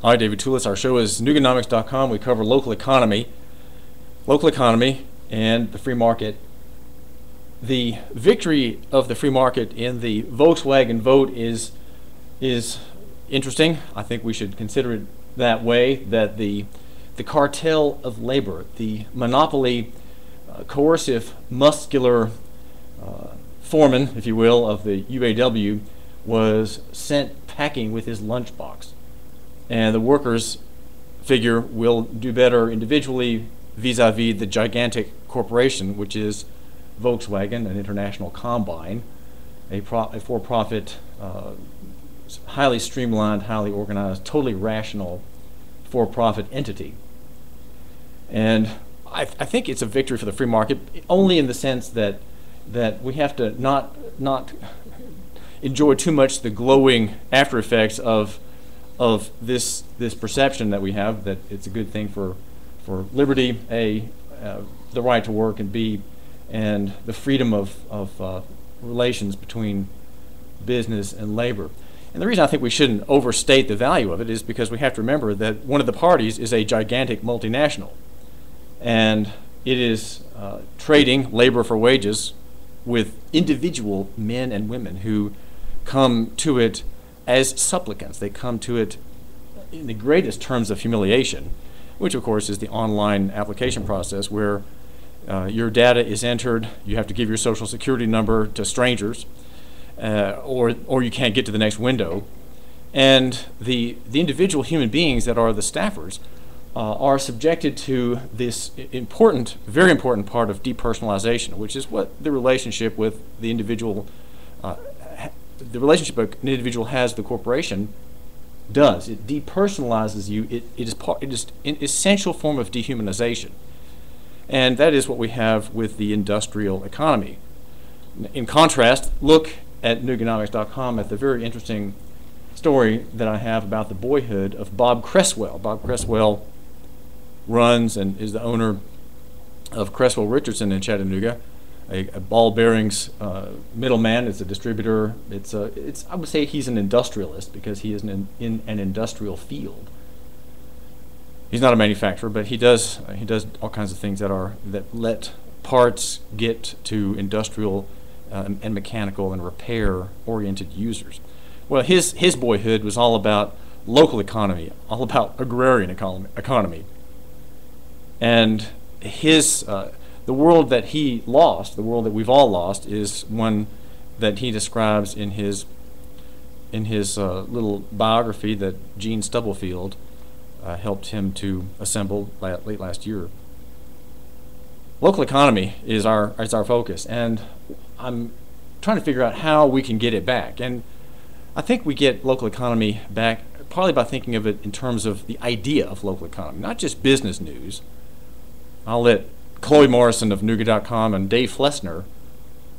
Hi, David Toulis. Our show is Nuganomics.com. We cover local economy and the free market. The victory of the free market in the Volkswagen vote is interesting. I think we should consider it that way, that the cartel of labor, the monopoly, coercive, muscular foreman, if you will, of the UAW was sent packing with his lunchbox. And the workers figure will do better individually vis-a-vis the gigantic corporation, which is Volkswagen, an international combine, a for-profit, highly streamlined, highly organized, totally rational for-profit entity. And I think it's a victory for the free market, only in the sense that we have to not enjoy too much the glowing after effects of this perception that we have that it's a good thing for liberty, A, the right to work, and B, and the freedom of relations between business and labor. And the reason I think we shouldn't overstate the value of it is because we have to remember that one of the parties is a gigantic multinational, and it is trading labor for wages with individual men and women who come to it as supplicants. They come to it in the greatest terms of humiliation, which of course is the online application process where your data is entered, you have to give your social security number to strangers, or you can't get to the next window. And the individual human beings that are the staffers are subjected to this important, very important part of depersonalization, which is what the relationship with the individual the relationship an individual has with the corporation does. It depersonalizes you. It is an essential form of dehumanization. And that is what we have with the industrial economy. In contrast, look at Nuganomics.com at the very interesting story that I have about the boyhood of Bob Cresswell. Bob Cresswell runs and is the owner of Cresswell Richardson in Chattanooga, a ball bearings middleman. It's a distributor. I would say he's an industrialist because he is in an industrial field. He's not a manufacturer, but he does all kinds of things that let parts get to industrial and mechanical and repair oriented users. Well, his boyhood was all about local economy, all about agrarian economy, and the world that he lost, the world that we've all lost, is one that he describes in his little biography that Gene Stubblefield helped him to assemble late last year. Local economy is our focus, and I'm trying to figure out how we can get it back. And I think we get local economy back probably by thinking of it in terms of the idea of local economy, not just business news. I'll let Chloe Morrison of Nuga.com and Dave Flessner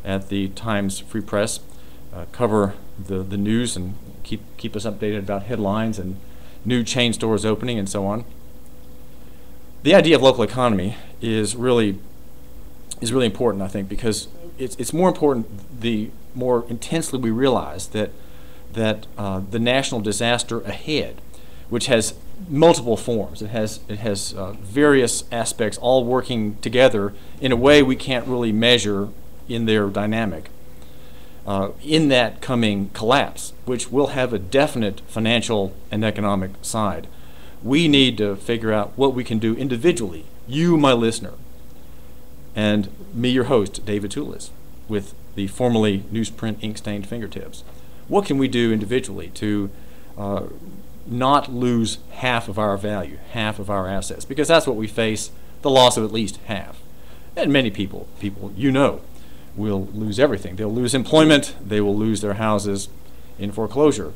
at the Times Free Press cover the news and keep us updated about headlines and new chain stores opening and so on. The idea of local economy is really important, I think, because it's more important the more intensely we realize that the national disaster ahead, which has multiple forms. It has various aspects all working together in a way we can't really measure in their dynamic. In that coming collapse, which will have a definite financial and economic side, we need to figure out what we can do individually, you, my listener, and me, your host, David Toulis, with the formerly newsprint ink-stained fingertips. What can we do individually to not lose half of our value, half of our assets? Because that's what we face, the loss of at least half. And many people you know, will lose everything. They'll lose employment, they will lose their houses in foreclosure,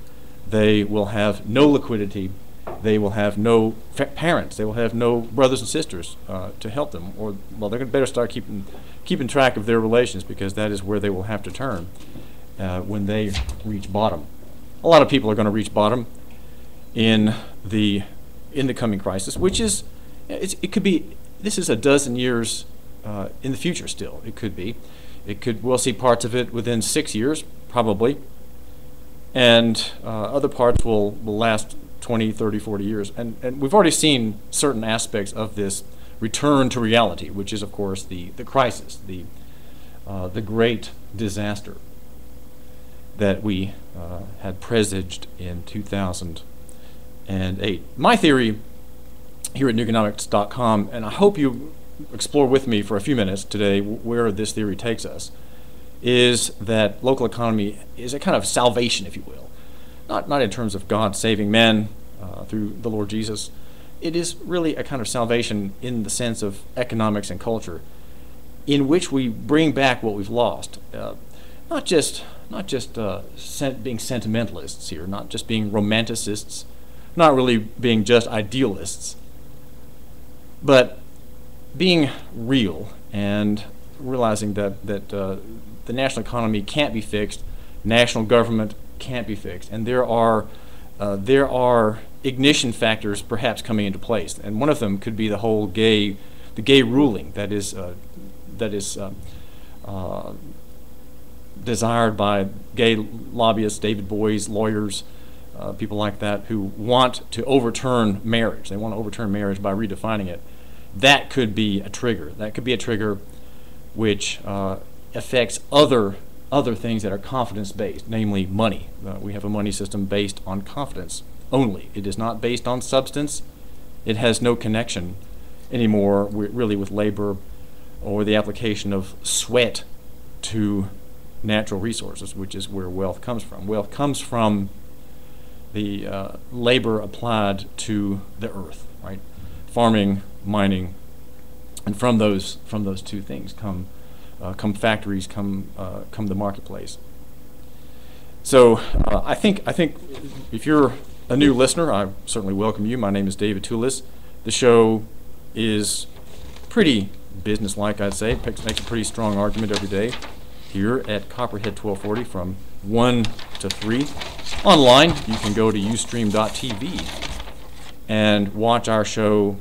they will have no liquidity, they will have no parents, they will have no brothers and sisters to help them, or, well, they're going to better start keeping track of their relations, because that is where they will have to turn when they reach bottom. A lot of people are going to reach bottom in the coming crisis, which is, it could be, this is a dozen years in the future still. It could be. We'll see parts of it within 6 years, probably, and other parts will last 20, 30, 40 years. And we've already seen certain aspects of this return to reality, which is, of course, the crisis, the great disaster that we had presaged in 2008. My theory here at nukenomics.com, and I hope you explore with me for a few minutes today where this theory takes us, is that local economy is a kind of salvation, if you will. Not in terms of God saving men through the Lord Jesus. It is really a kind of salvation in the sense of economics and culture, in which we bring back what we've lost. Not just being sentimentalists here, not just being romanticists, not really being just idealists, but being real and realizing that the national economy can't be fixed, national government can't be fixed, and there are ignition factors perhaps coming into place, and one of them could be the whole gay ruling that is desired by gay lobbyists, David Boies, lawyers, people like that, who want to overturn marriage. They want to overturn marriage by redefining it. That could be a trigger. That could be a trigger which affects other things that are confidence-based, namely money. We have a money system based on confidence only. It is not based on substance. It has no connection anymore really with labor or the application of sweat to natural resources, which is where wealth comes from. Wealth comes from the labor applied to the earth, right? Farming, mining, and from those two things come factories, come the marketplace. So I think if you're a new listener, I certainly welcome you. My name is David Toulis. The show is pretty businesslike, I'd say. It makes a pretty strong argument every day here at Copperhead 1240 from 1 to 3. Online, you can go to ustream.tv and watch our show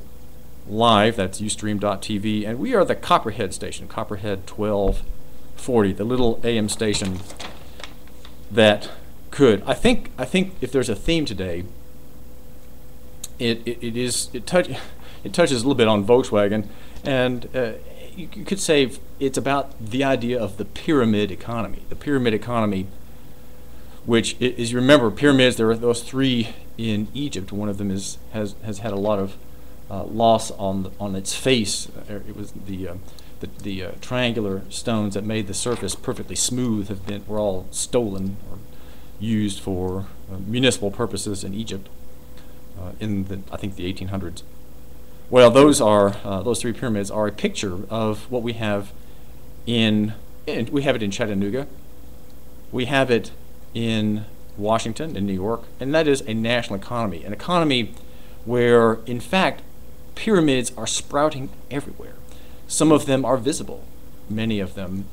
live. That's ustream.tv, and we are the Copperhead station, Copperhead 1240, the little AM station that could. I think if there's a theme today, it touches a little bit on Volkswagen, and you could say it's about the idea of the pyramid economy. The pyramid economy, which is, you remember, pyramids. There are those three in Egypt. One of them has had a lot of loss on its face. It was the triangular stones that made the surface perfectly smooth were all stolen or used for municipal purposes in Egypt in I think the 1800s. Well, those three pyramids are a picture of what we have we have it in Chattanooga, we have it in Washington, in New York, and that is a national economy, an economy where, in fact, pyramids are sprouting everywhere. Some of them are visible. Many of them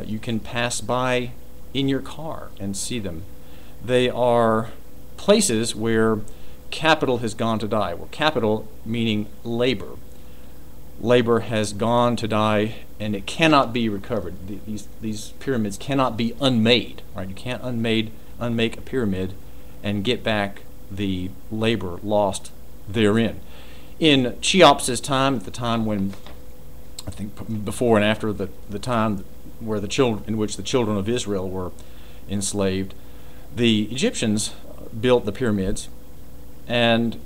you can pass by in your car and see them. They are places where capital has gone to die. Well, capital meaning labor. Labor has gone to die, and it cannot be recovered. These pyramids cannot be unmade. Right? You can't unmake a pyramid and get back the labor lost therein. In Cheops's time, at the time when, I think before and after the time where in which the children of Israel were enslaved, the Egyptians built the pyramids, and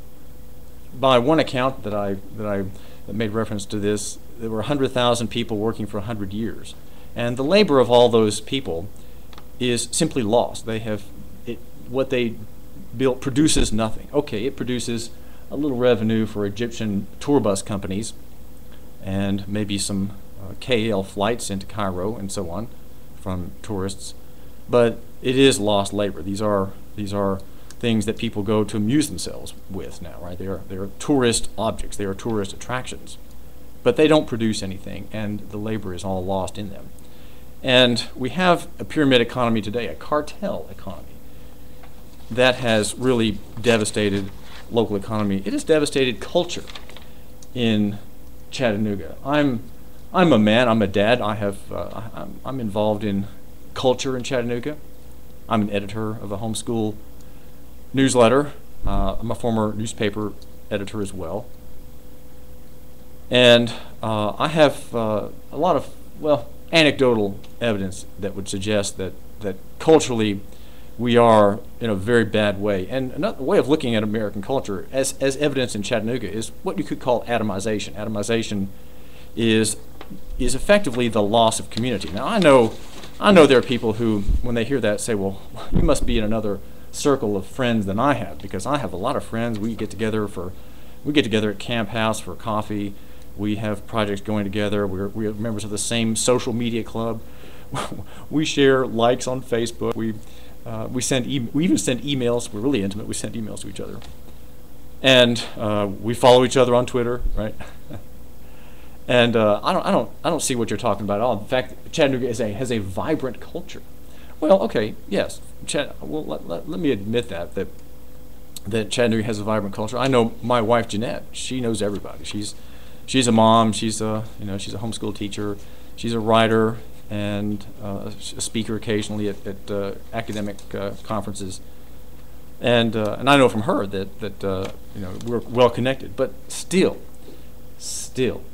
by one account that made reference to this, there were 100,000 people working for 100 years, and the labor of all those people is simply lost. What they built produces nothing. Okay, it produces a little revenue for Egyptian tour bus companies and maybe some KL flights into Cairo and so on from tourists, but it is lost labor. These are things that people go to amuse themselves with now, right? They are tourist objects. They are tourist attractions, but they don't produce anything, and the labor is all lost in them. And we have a pyramid economy today, a cartel economy, that has really devastated local economy. It has devastated culture in Chattanooga. I'm a man. I'm a dad. I'm involved in culture in Chattanooga. I'm an editor of a homeschool newsletter I'm a former newspaper editor as well. And I have a lot of, well, anecdotal evidence that would suggest that culturally we are in a very bad way. And another way of looking at American culture, as evidenced in Chattanooga, is what you could call atomization. Atomization is effectively the loss of community. Now, I know there are people who, when they hear that, say, well, you must be in another circle of friends than I have, because I have a lot of friends. We get together at Camp House for coffee. We have projects going together. We're members of the same social media club. We share likes on Facebook. We even send emails. We're really intimate. We send emails to each other, and we follow each other on Twitter, right? And I don't see what you're talking about at all. In fact, Chattanooga has a vibrant culture. Well, okay, yes. Let me admit that Chattanooga has a vibrant culture. I know my wife Jeanette. She knows everybody. She's a mom. She's a homeschool teacher. She's a writer and a speaker occasionally at academic conferences. And I know from her that we're well connected. But still,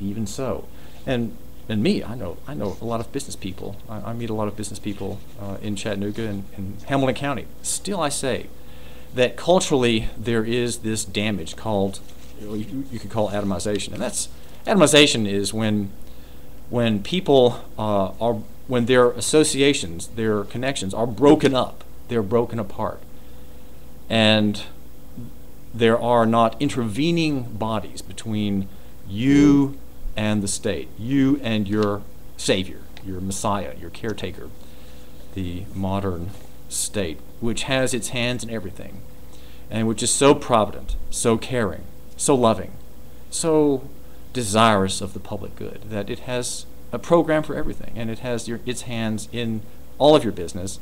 even so, and me, I know a lot of business people. I meet a lot of business people in Chattanooga and in Hamilton County. Still, I say that culturally there is this damage called, you could call atomization, and atomization is when people when their associations, their connections are broken up, they're broken apart, and there are not intervening bodies between you and the state, you and your savior, your messiah, your caretaker, the modern state, which has its hands in everything, and which is so provident, so caring, so loving, so desirous of the public good, that it has a program for everything, and it has its hands in all of your business.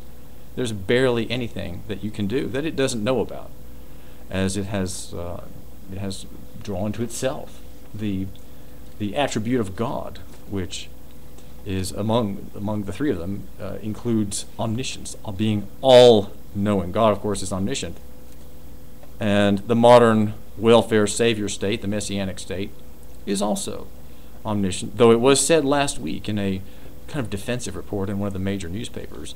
There's barely anything that you can do that it doesn't know about, as it has drawn to itself the attribute of God, which is among the three of them, includes omniscience, being all-knowing. God, of course, is omniscient. And the modern welfare savior state, the messianic state, is also omniscient, though it was said last week in a kind of defensive report in one of the major newspapers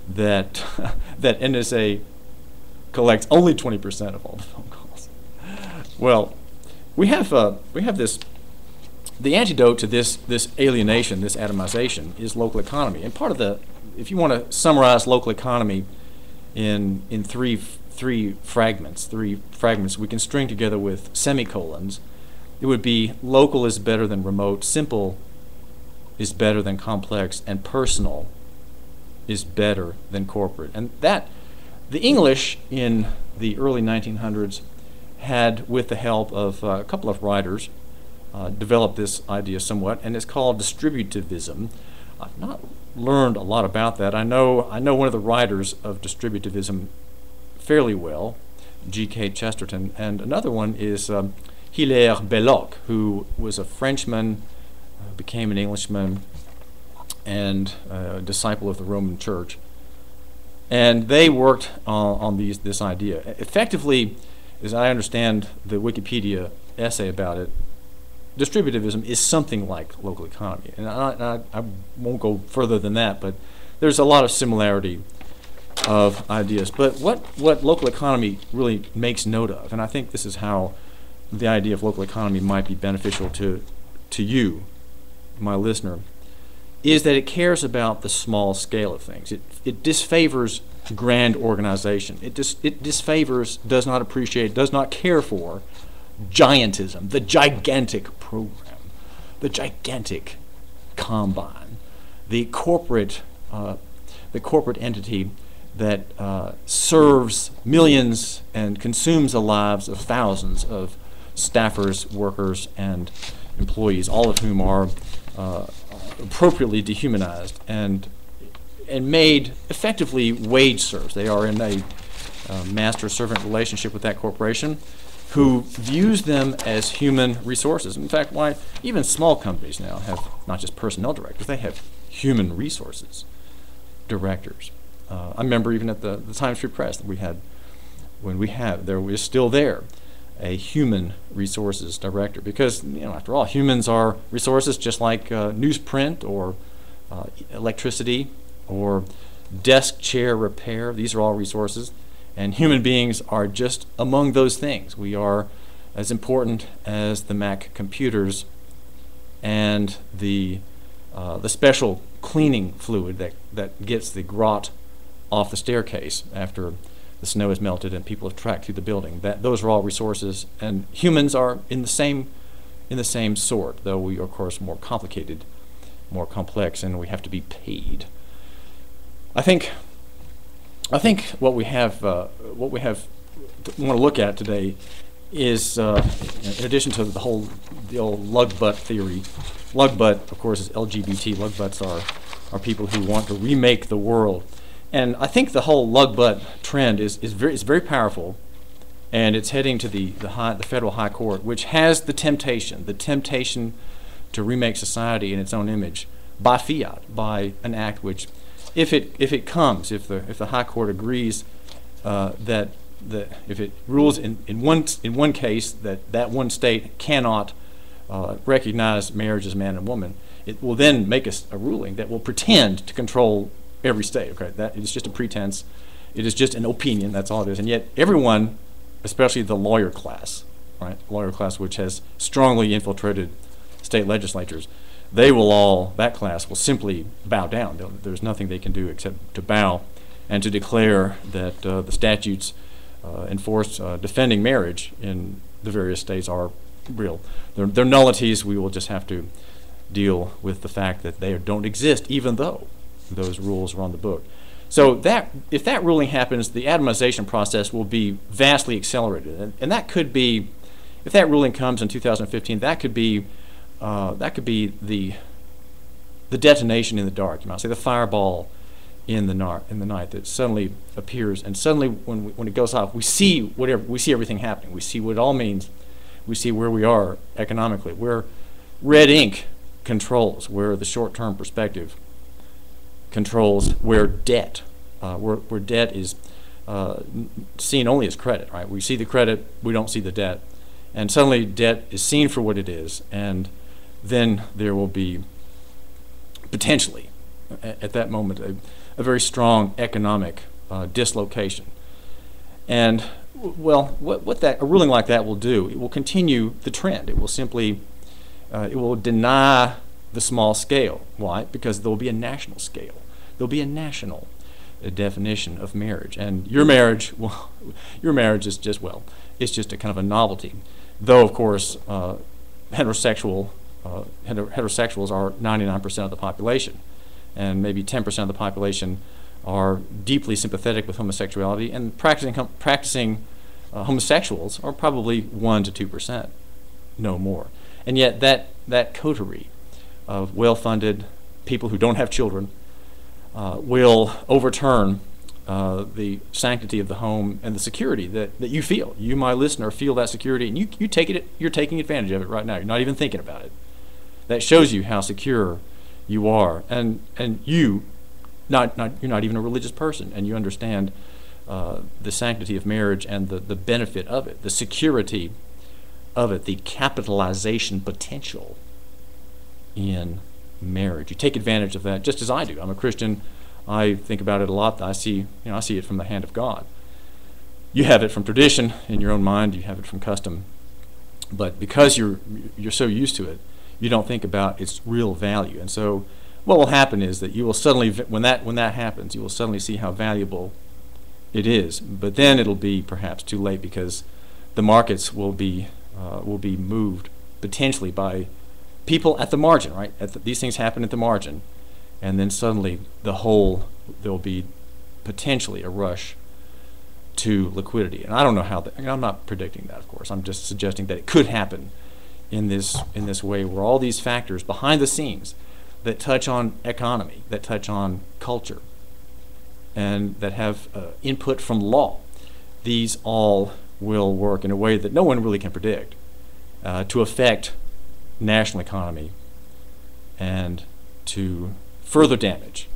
that that NSA collects only 20% of all the phone calls. Well, we have this. The antidote to this alienation, this atomization, is local economy. And part of if you want to summarize local economy in three fragments we can string together with semicolons, it would be: local is better than remote, simple is better than complex, and personal is better than corporate. And that the English in the early 1900s had, with the help of a couple of writers, developed this idea somewhat, and it's called distributivism. I've not learned a lot about that. I know one of the writers of distributivism fairly well, G.K. Chesterton, and another one is Hilaire Belloc, who was a Frenchman, became an Englishman, and a disciple of the Roman Church. And they worked on this idea. Effectively, as I understand the Wikipedia essay about it, distributivism is something like local economy. And I won't go further than that, but there's a lot of similarity of ideas. But what local economy really makes note of, and I think this is how the idea of local economy might be beneficial to you, my listener, is that it cares about the small scale of things. It disfavors grand organization. It disfavors, does not appreciate, does not care for giantism, the gigantic program, the gigantic combine, the corporate entity that serves millions and consumes the lives of thousands of staffers, workers, and employees, all of whom are appropriately dehumanized and made effectively wage serfs. They are in a master-servant relationship with that corporation, who views them as human resources. In fact, why even small companies now have not just personnel directors, they have human resources directors. I remember even at the Times Free Press that we had there is still there a human resources director, because after all, humans are resources just like newsprint or electricity or desk chair repair. These are all resources, and human beings are just among those things. We are as important as the Mac computers and the special cleaning fluid that gets the grot off the staircase after the snow has melted and people have tracked through the building. Those are all resources, and humans are in the same sort, though we are, of course, more complicated, more complex, and we have to be paid. I think what we want to look at today is, in addition to the old lug butt theory. Lug butt, of course, is LGBT. Lug butts are people who want to remake the world. And I think the whole lug butt trend is very powerful, and it's heading to the federal high court, which has the temptation to remake society in its own image by fiat, by an act which, if the high court agrees if it rules in one case that one state cannot recognize marriage as man and woman, it will then make a ruling that will pretend to control every state. Okay, that is just a pretense. It is just an opinion. That's all it is. And yet, everyone, especially the lawyer class, which has strongly infiltrated state legislatures, that class will simply bow down. There's nothing they can do except to bow and to declare that the statutes enforced defending marriage in the various states are real. They're nullities. We will just have to deal with the fact that they don't exist, even though those rules are on the book. So if that ruling happens, the atomization process will be vastly accelerated, and that could be, if that ruling comes in 2015, that could be the detonation in the dark. You might say the fireball in the night that suddenly appears, and suddenly when it goes off, we see everything happening. We see what it all means. We see where we are economically, where red ink controls, where the short-term perspective controls, where debt is seen only as credit. Right? We see the credit, we don't see the debt, and suddenly debt is seen for what it is, and then there will be potentially, at that moment, a very strong economic dislocation. And what a ruling like that will do, it will continue the trend. It will simply, it will deny the small scale. Why? Because there will be a national scale. There will be a national definition of marriage. And your marriage is just, it's just a kind of a novelty. Though, of course, heterosexuals are 99% of the population, and maybe 10% of the population are deeply sympathetic with homosexuality, and practicing homosexuals are probably 1 to 2%, no more. And yet that coterie of well-funded people who don't have children will overturn the sanctity of the home and the security that you feel. You, my listener, feel that security, and you're taking advantage of it right now. You're not even thinking about it. That shows you how secure you are, and you're not even a religious person, and you understand the sanctity of marriage and the benefit of it, the security of it, the capitalization potential in marriage. You take advantage of that, just as I do. I'm a Christian. I think about it a lot. I see it from the hand of God. You have it from tradition in your own mind. You have it from custom, but because you're so used to it, you don't think about its real value. And so, what will happen is that you will suddenly, when that happens, you will suddenly see how valuable it is. But then it'll be perhaps too late, because the markets will be moved potentially by people at the margin. Right? These things happen at the margin, and then suddenly there'll be potentially a rush to liquidity. And I don't know how that. I'm not predicting that, of course. I'm just suggesting that it could happen in this way, where all these factors behind the scenes that touch on economy, that touch on culture, and that have input from law, these all will work in a way that no one really can predict to affect national economy and to further damage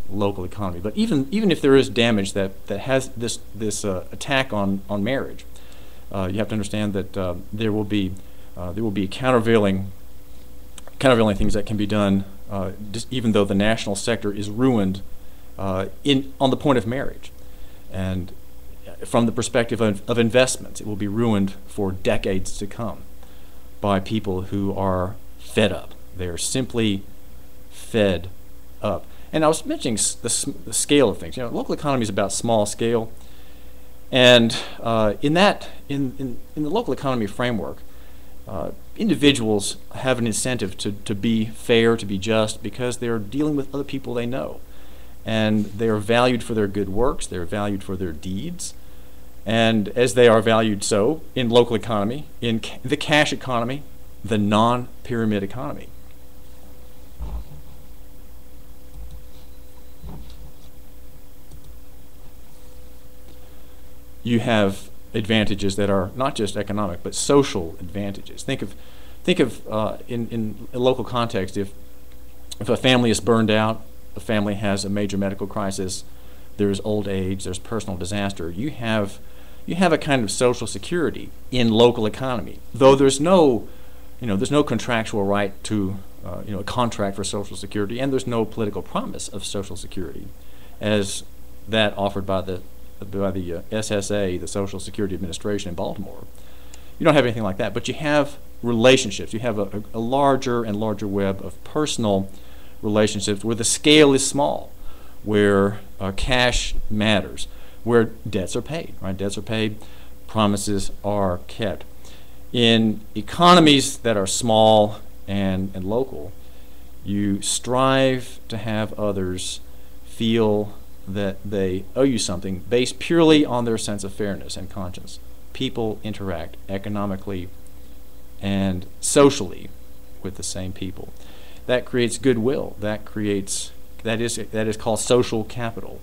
local economy. But even if there is damage that has this attack on marriage, you have to understand that there will be countervailing things that can be done, just even though the national sector is ruined on the point of marriage. And from the perspective of investments, it will be ruined for decades to come by people who are fed up. They're simply fed up. And I was mentioning the scale of things. Local economy is about small scale, and in the local economy framework, individuals have an incentive to be fair, to be just, because they're dealing with other people they know, and they are valued for their good works. They're valued for their deeds, and as they are valued so in local economy, in the cash economy, the non-pyramid economy. You have advantages that are not just economic, but social advantages. Think of in a local context, if a family is burned out, a family has a major medical crisis, there's old age, there's personal disaster, you have a kind of social security in local economy. Though there's no contractual right to a contract for social security, and there's no political promise of social security as that offered by the SSA, the Social Security Administration in Baltimore. You don't have anything like that, but you have relationships. You have a larger and larger web of personal relationships where the scale is small, where cash matters, where debts are paid, right? Debts are paid, promises are kept. In economies that are small and local, you strive to have others feel that they owe you something based purely on their sense of fairness and conscience. People interact economically and socially with the same people. That creates goodwill. That is called social capital.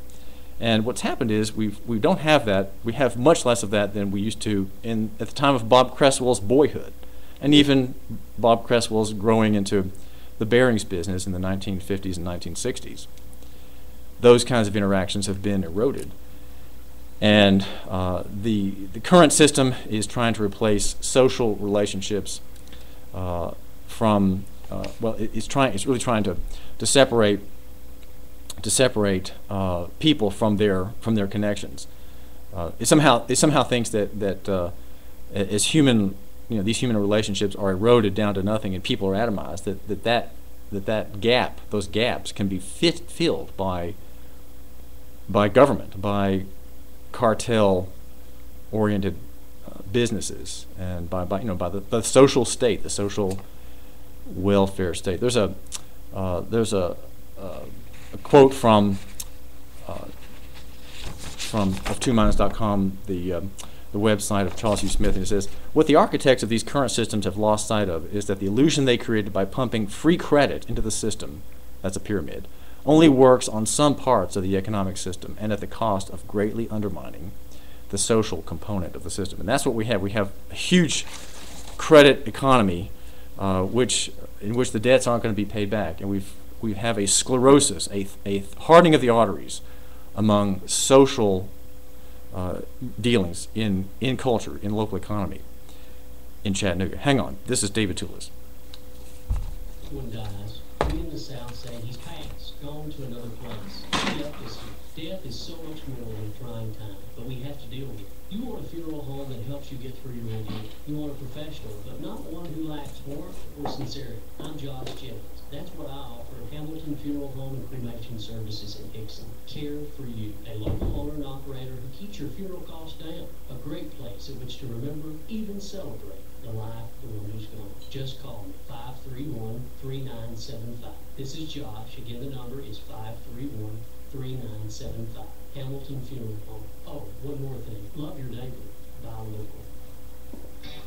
And what's happened is we don't have that. We have much less of that than we used to at the time of Bob Cresswell's boyhood, and even Bob Cresswell's growing into the bearings business in the 1950s and 1960s. Those kinds of interactions have been eroded. And the current system is trying to replace social relationships it's really trying to separate people from their connections. It somehow thinks that as human, these human relationships are eroded down to nothing and people are atomized. Those gaps can be filled by government, by cartel-oriented businesses, and by the social state, the social welfare state. There's a quote from of2minds.com, the website of Charles Hugh Smith, and it says, "What the architects of these current systems have lost sight of is that the illusion they created by pumping free credit into the system, that's a pyramid, only works on some parts of the economic system and at the cost of greatly undermining the social component of the system." And that's what we have. We have a huge credit economy in which the debts aren't going to be paid back, and we have a sclerosis, a hardening of the arteries among social dealings in culture, in local economy in Chattanooga. Hang on, this is David Toulis. One dies. We in the South say he's passed, gone to another place. Death is so much more than a trying time, but we have to deal with it. You want a funeral home that helps you get through your ordeal. You want a professional, but not one who lacks warmth or sincerity. I'm Josh Jennings. That's what I offer at Hamilton Funeral Home and Cremation Services in Hickson. Care for you, a local owner and operator who keeps your funeral costs down. A great place at which to remember, even celebrate the life of the one who's gone. Just call me, 531-3975. This is Josh. Again, the number is 531-3975. Hamilton Funeral Home. Oh, one more thing. Love your neighbor. Buy local.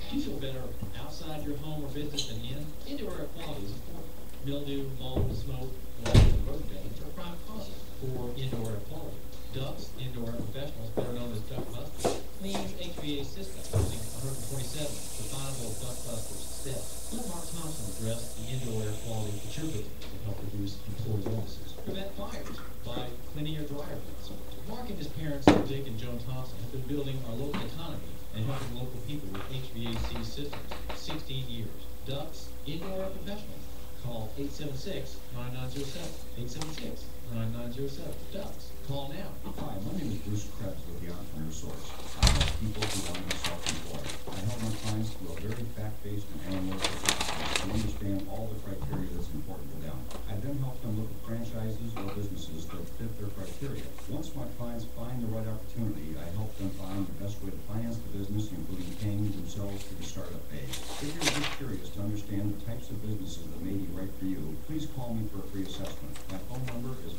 Do you feel better outside your home or business than in? Indoor air quality is important. Mildew, mold, smoke, and road damage are prime causes for indoor air quality. Ducts, Indoor Air Professionals, better known as Duct Busters, cleans HVAC systems using 127 definable Duct Busters steps. Let Mark Thompson address the indoor air quality at your business and help reduce employee illnesses. Prevent fires by many are dryer goods. Mark and his parents, Dick and Joan Thompson, have been building our local economy and helping local people with HVAC systems 16 years. Ducts, indoor or professional. Call 876-9907. 876-9907. Ducks. Call now. Hi, my name is Bruce Krebs with the Entrepreneur Source. I help people who want to be self-employed. I help my clients through a very fact-based and analytical process to understand all the criteria that's important to them. I then help them look at franchises or businesses that fit their criteria. Once my clients find the right opportunity, I help them find the best way to finance the business, including paying themselves for the startup phase. If you're just curious to understand the types of businesses that may be right for you, please call me for a free assessment. My phone number is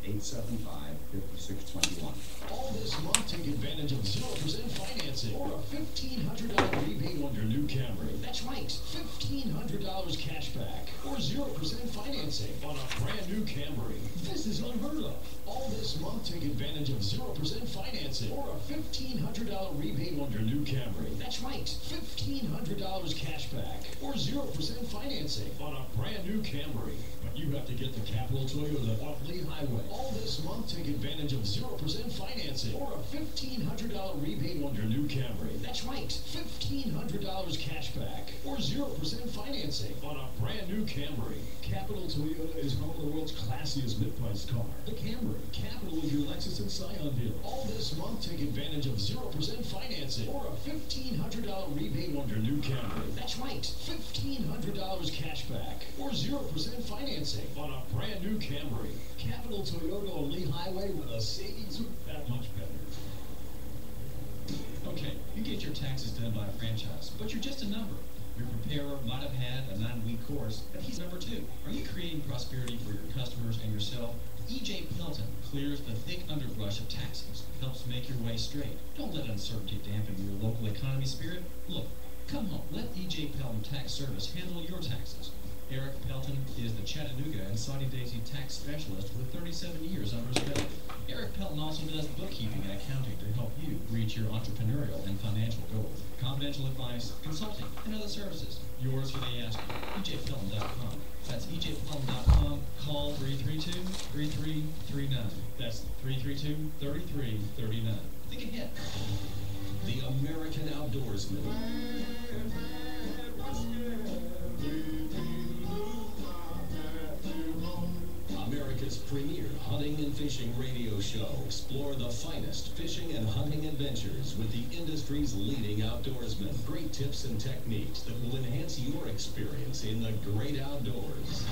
423-875-5621. All this month, take advantage of 0% financing or a $1,500 rebate on your new Camry. That's right, $1,500 cash back or 0% financing on a brand new Camry. This is unheard of. All this month, take advantage of 0% financing or a $1,500 rebate on your new Camry. That's right, $1,500 cash back or 0% financing on a brand new Camry. But you have to get to Capital Toyota off Lee Highway. All this month, take advantage of 0% financing or a $1,500 rebate on your new Camry. That's right, $1,500 cash back or 0% financing on a brand new Camry. Capital Toyota is home of the world's classiest mid-price car, the Camry. Capital is your Lexus and Scion dealer. All this month, take advantage of 0% financing or a $1,500 rebate on your new Camry. That's right, $1,500 cash back or 0% financing on a brand new Camry. Capital Toyota on Lee Highway with a savings that much better. Okay, you get your taxes done by a franchise, but you're just a number. Your preparer might have had a 9-week course, but he's number 2. Are you creating prosperity for your customers and yourself? E.J. Pelton clears the thick underbrush of taxes, helps make your way straight. Don't let uncertainty dampen your local economy spirit. Look, come home. Let E.J. Pelton Tax Service handle your taxes. Eric Pelton is the Chattanooga and Saudi Daisy tax specialist with 37 years under his belt. Eric Pelton also does bookkeeping and accounting to help you reach your entrepreneurial and financial goals. Confidential advice, consulting, and other services. Yours for the asking. EJPelton.com. That's EJPelton.com. Call 332-3339. That's 332-3339. Think ahead. The American Outdoorsman. America's premier hunting and fishing radio show. Explore the finest fishing and hunting adventures with the industry's leading outdoorsmen. Great tips and techniques that will enhance your experience in the great outdoors.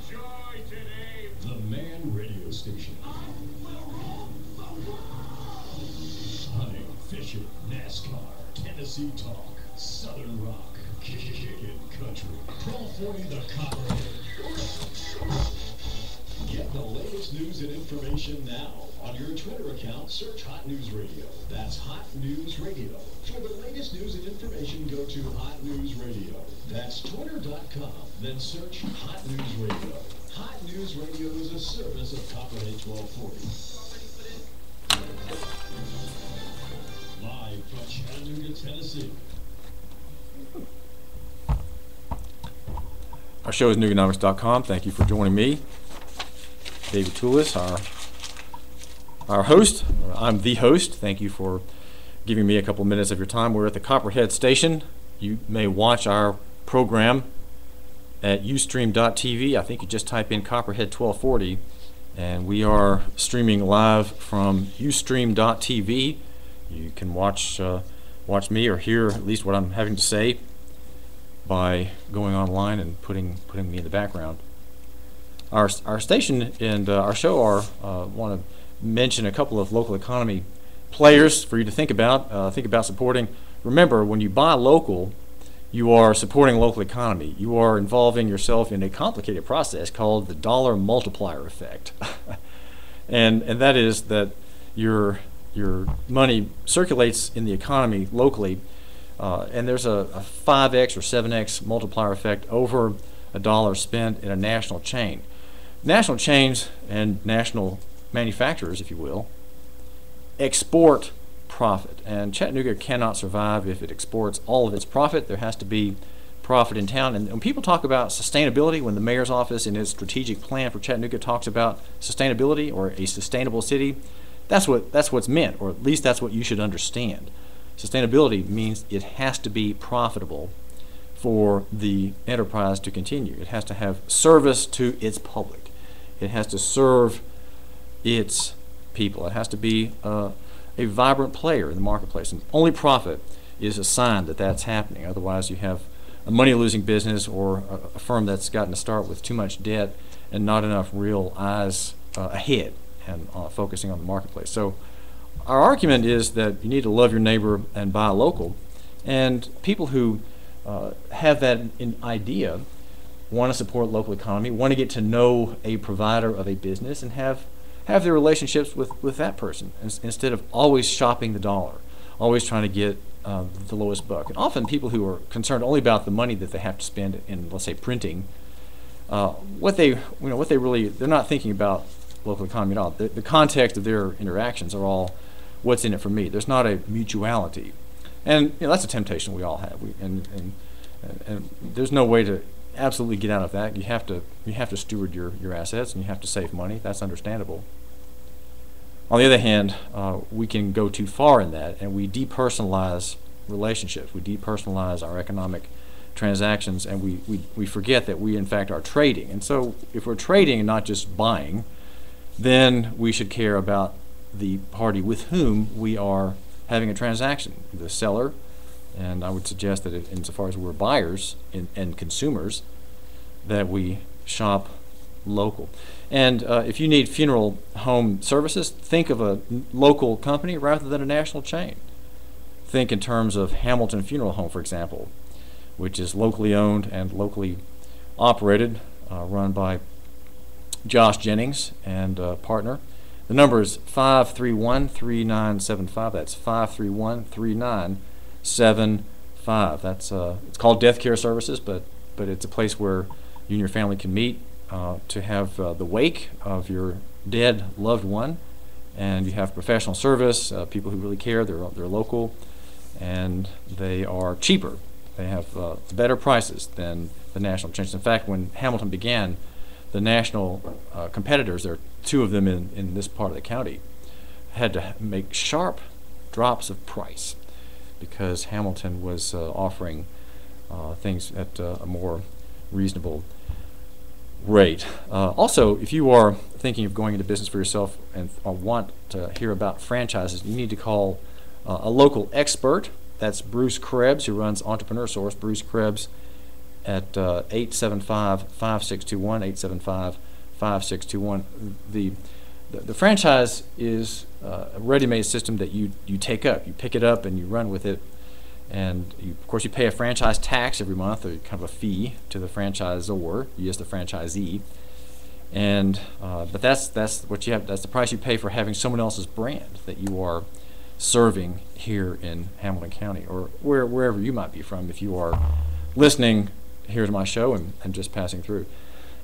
So enjoy today. The Man Radio Station. Hunting, fishing, NASCAR, Tennessee talk, Southern rock, kickin' country. Call 40 the Copperhead. Get the latest news and information now. On your Twitter account, search Hot News Radio. That's Hot News Radio. For the latest news and information, go to Hot News Radio. That's twitter.com. Then search Hot News Radio. Hot News Radio is a service of Copperhead 1240. Live from Chattanooga, Tennessee. Our show is Newgonomics.com. Thank you for joining me, David Toulis, our host. I'm the host. Thank you for giving me a couple minutes of your time. We're at the Copperhead Station. You may watch our program at ustream.tv. I think you just type in Copperhead 1240, and we are streaming live from ustream.tv. You can watch me or hear at least what I'm having to say by going online and putting me in the background. Our station and our show want to mention a couple of local economy players for you to think about. Think about supporting. Remember, when you buy local, you are supporting local economy. You are involving yourself in a complicated process called the dollar multiplier effect, and that is that your money circulates in the economy locally, and there's a 5x or 7x multiplier effect over a dollar spent in a national chain. National chains and national manufacturers, if you will, export profit, and Chattanooga cannot survive if it exports all of its profit. There has to be profit in town. And when people talk about sustainability, when the mayor's office in its strategic plan for Chattanooga talks about sustainability or a sustainable city, that's what's meant, or at least that's what you should understand. Sustainability means it has to be profitable for the enterprise to continue. It has to have service to its public. It has to serve its people. It has to be a vibrant player in the marketplace. And only profit is a sign that that's happening. Otherwise, you have a money-losing business or a firm that's gotten to start with too much debt and not enough real eyes ahead and focusing on the marketplace. So our argument is that you need to love your neighbor and buy local. And people who have that idea want to support local economy, want to get to know a provider of a business and have their relationships with that person instead of always shopping the dollar, always trying to get the lowest buck. And often people who are concerned only about the money that they have to spend in, let's say, printing, they're not thinking about local economy at all. The context of their interactions are all, what's in it for me? There's not a mutuality, and that's a temptation we all have. And there's no way to absolutely get out of that. You have to steward your assets, and you have to save money. That's understandable. On the other hand, we can go too far in that, and we depersonalize relationships. We depersonalize our economic transactions, and we forget that we, in fact, are trading. And so if we're trading and not just buying, then we should care about the party with whom we are having a transaction, the seller. And I would suggest that insofar as we're buyers and consumers, that we shop local. And if you need funeral home services, think of a local company rather than a national chain. Think in terms of Hamilton Funeral Home, for example, which is locally owned and locally operated, run by Josh Jennings and partner. The number is 531-3975. That's 531-3975. That's it's called Death Care Services, but it's a place where you and your family can meet to have the wake of your dead loved one, and you have professional service, people who really care. They're local, and they are cheaper. They have better prices than the national chains. In fact, when Hamilton began, the national competitors, there are two of them in this part of the county, had to make sharp drops of price because Hamilton was offering things at a more reasonable rate. Also, if you are thinking of going into business for yourself and want to hear about franchises, you need to call a local expert. That's Bruce Krebs, who runs Entrepreneur Source. Bruce Krebs at 875-5621, 875-5621. The franchise is a ready-made system that you take up. You pick it up and you run with it. And of course, you pay a franchise tax every month, or kind of a fee to the franchisor, you as the franchisee. And but that's what you have. That's the price you pay for having someone else's brand that you are serving here in Hamilton County, or wherever you might be from, if you are listening here to my show and just passing through.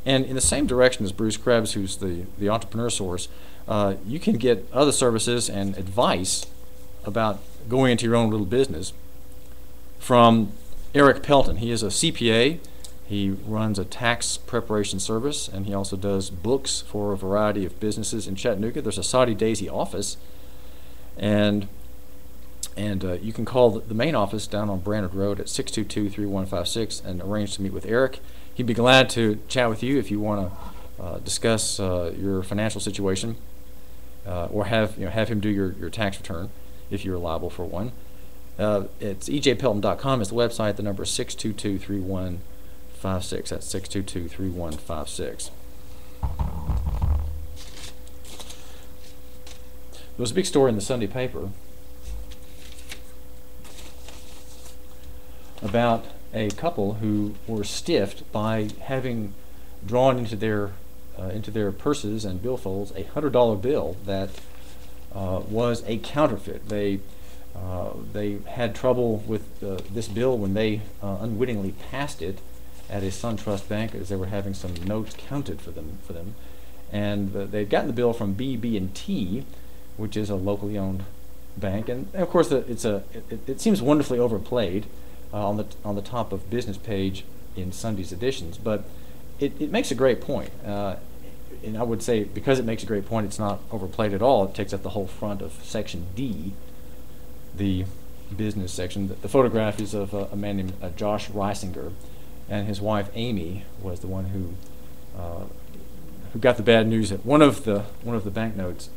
And in the same direction as Bruce Krebs, who's the Entrepreneur Source, you can get other services and advice about going into your own little business from Eric Pelton. He is a CPA. He runs a tax preparation service, and he also does books for a variety of businesses in Chattanooga. There's a Saudi Daisy office, and you can call the main office down on Brandon Road at 622-3156 and arrange to meet with Eric. He'd be glad to chat with you if you want to discuss your financial situation, or have him do your tax return if you're liable for one. It's ejpelton.com is the website. The number is 622-3156. That's 622-3156. There was a big story in the Sunday paper about a couple who were stiffed by having drawn into their purses and billfolds a $100 bill that was a counterfeit. They had trouble with this bill when they unwittingly passed it at a SunTrust bank, as they were having some notes counted for them, and they'd gotten the bill from BB&T, which is a locally owned bank, and of course it seems wonderfully overplayed. on the top of business page in Sunday's editions. But it makes a great point, and I would say because it makes a great point, it's not overplayed at all. It takes up the whole front of section D, the business section. The photograph is of a man named Josh Reisinger, and his wife Amy was the one who got the bad news that one of the banknotes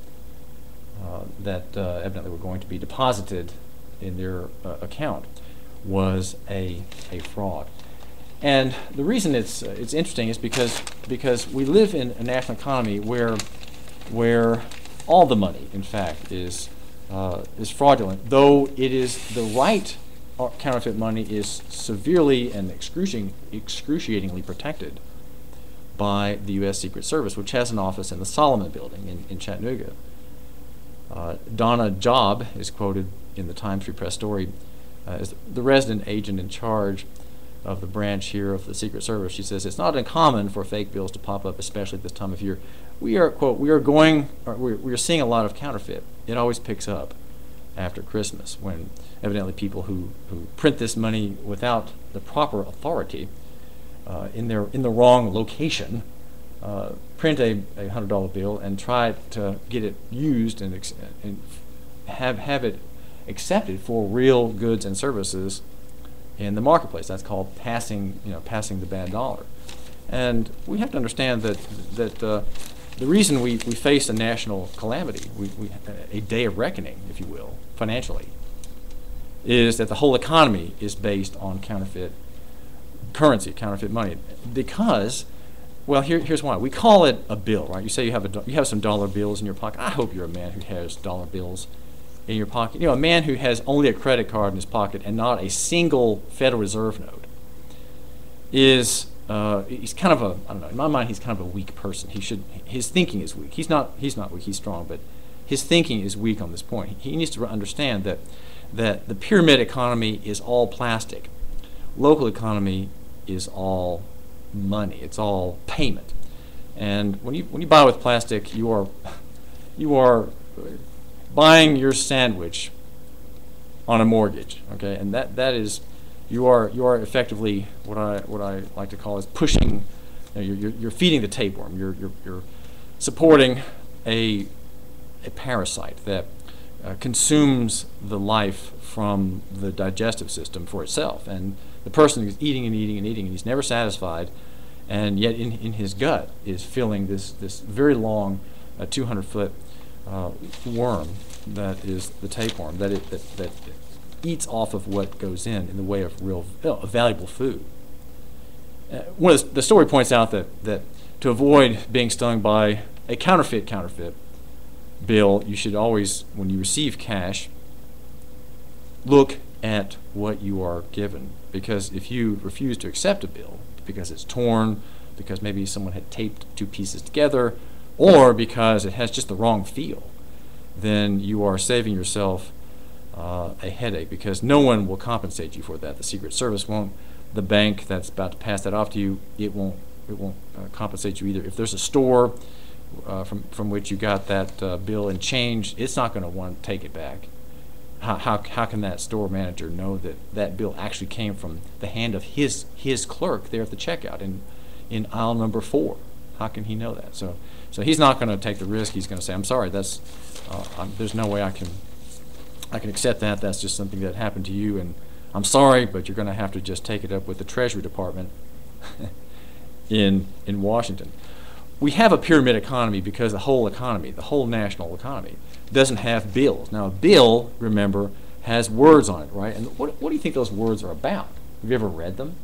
that evidently were going to be deposited in their account was a fraud. And the reason it's interesting is because we live in a national economy where all the money, in fact, is fraudulent. Though it is the right counterfeit money is severely and excruciatingly protected by the U.S. Secret Service, which has an office in the Solomon Building in Chattanooga. Donna Job is quoted in the Times Free Press story as the resident agent in charge of the branch here of the Secret Service. She says, "It's not uncommon for fake bills to pop up, especially at this time of year. We are, quote, we are seeing a lot of counterfeit. It always picks up after Christmas when evidently people who print this money without the proper authority in the wrong location print a $100 bill and try to get it used and have it accepted for real goods and services in the marketplace. That's called passing the bad dollar. And we have to understand that the reason we face a national calamity, a day of reckoning, if you will, financially, is that the whole economy is based on counterfeit currency, counterfeit money. Because, well, here's why. We call it a bill, right? You say you have some dollar bills in your pocket. I hope you're a man who has dollar bills in your pocket. A man who has only a credit card in his pocket and not a single Federal Reserve note is he's kind of I don't know. In my mind, he's kind of a weak person. His thinking is weak. He's not weak. He's strong, but his thinking is weak on this point. He needs to understand that the pyramid economy is all plastic. Local economy is all money. It's all payment. And when you buy with plastic, you are buying your sandwich on a mortgage. Okay, and that is you are effectively what I like to call is pushing. You're feeding the tapeworm. You're supporting a parasite that consumes the life from the digestive system for itself. And the person is eating and eating and eating, and he's never satisfied, and yet in his gut is filling this very long 200-foot worm that is the tapeworm that eats off of what goes in the way of real valuable food. The story points out that to avoid being stung by a counterfeit bill, you should always, when you receive cash, look at what you are given. Because if you refuse to accept a bill because it's torn, because maybe someone had taped two pieces together, or because it has just the wrong feel, then you are saving yourself a headache, because no one will compensate you for that. The Secret Service won't. The bank that's about to pass that off to you, it won't compensate you either. If there's a store from which you got that bill and change, it's not going to want to take it back. How can that store manager know that bill actually came from the hand of his clerk there at the checkout in aisle number 4? How can he know that? So he's not going to take the risk. He's going to say, "I'm sorry, there's no way I can accept that. That's just something that happened to you, and I'm sorry, but you're going to have to just take it up with the Treasury Department in Washington." We have a pyramid economy because the whole national economy, doesn't have bills. Now, a bill, remember, has words on it, right? And what do you think those words are about? Have you ever read them?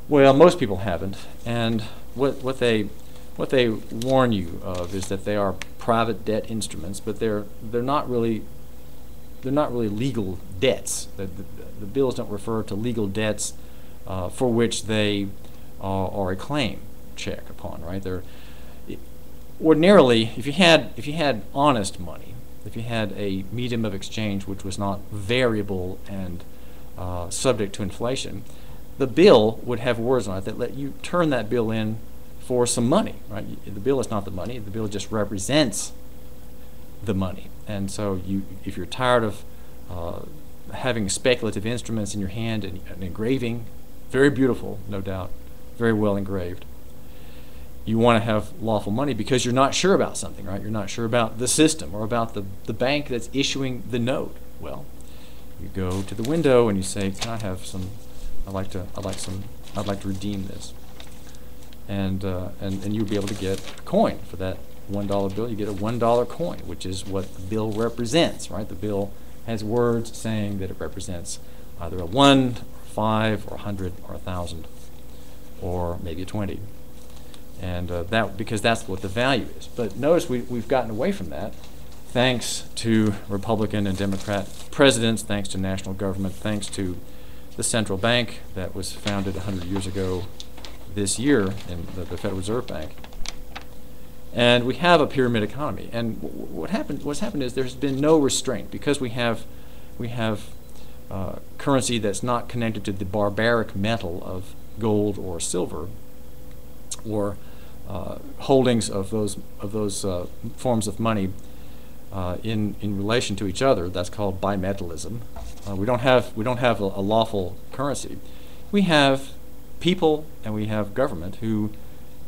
Well, most people haven't. And what they warn you of is that they are private debt instruments, but they're not really legal debts. The bills don't refer to legal debts for which they are a claim check upon, right? Ordinarily, if you had honest money, if you had a medium of exchange which was not variable and subject to inflation, the bill would have words on it that let you turn that bill in for some money, right? The bill is not the money. The bill just represents the money. And so if you're tired of having speculative instruments in your hand and engraving, very beautiful, no doubt, very well engraved. You want to have lawful money because you're not sure about something, right? You're not sure about the system or about the bank that's issuing the note. Well, you go to the window and you say, "Can I have some? I'd like to redeem this." And you'll be able to get a coin for that $1 bill. You get a $1 coin, which is what the bill represents, right? The bill has words saying that it represents either a 1, 5, or 100, or 1,000, or maybe a 20. And that, because that's what the value is. But notice we've gotten away from that, thanks to Republican and Democrat presidents, thanks to national government, thanks to the central bank that was founded 100 years ago this year, in the Federal Reserve Bank. And we have a pyramid economy. And what's happened is there's been no restraint, because we have currency that's not connected to the barbaric metal of gold or silver, or holdings of those forms of money in relation to each other. That's called bimetallism. We don't have a lawful currency. We have people and we have government who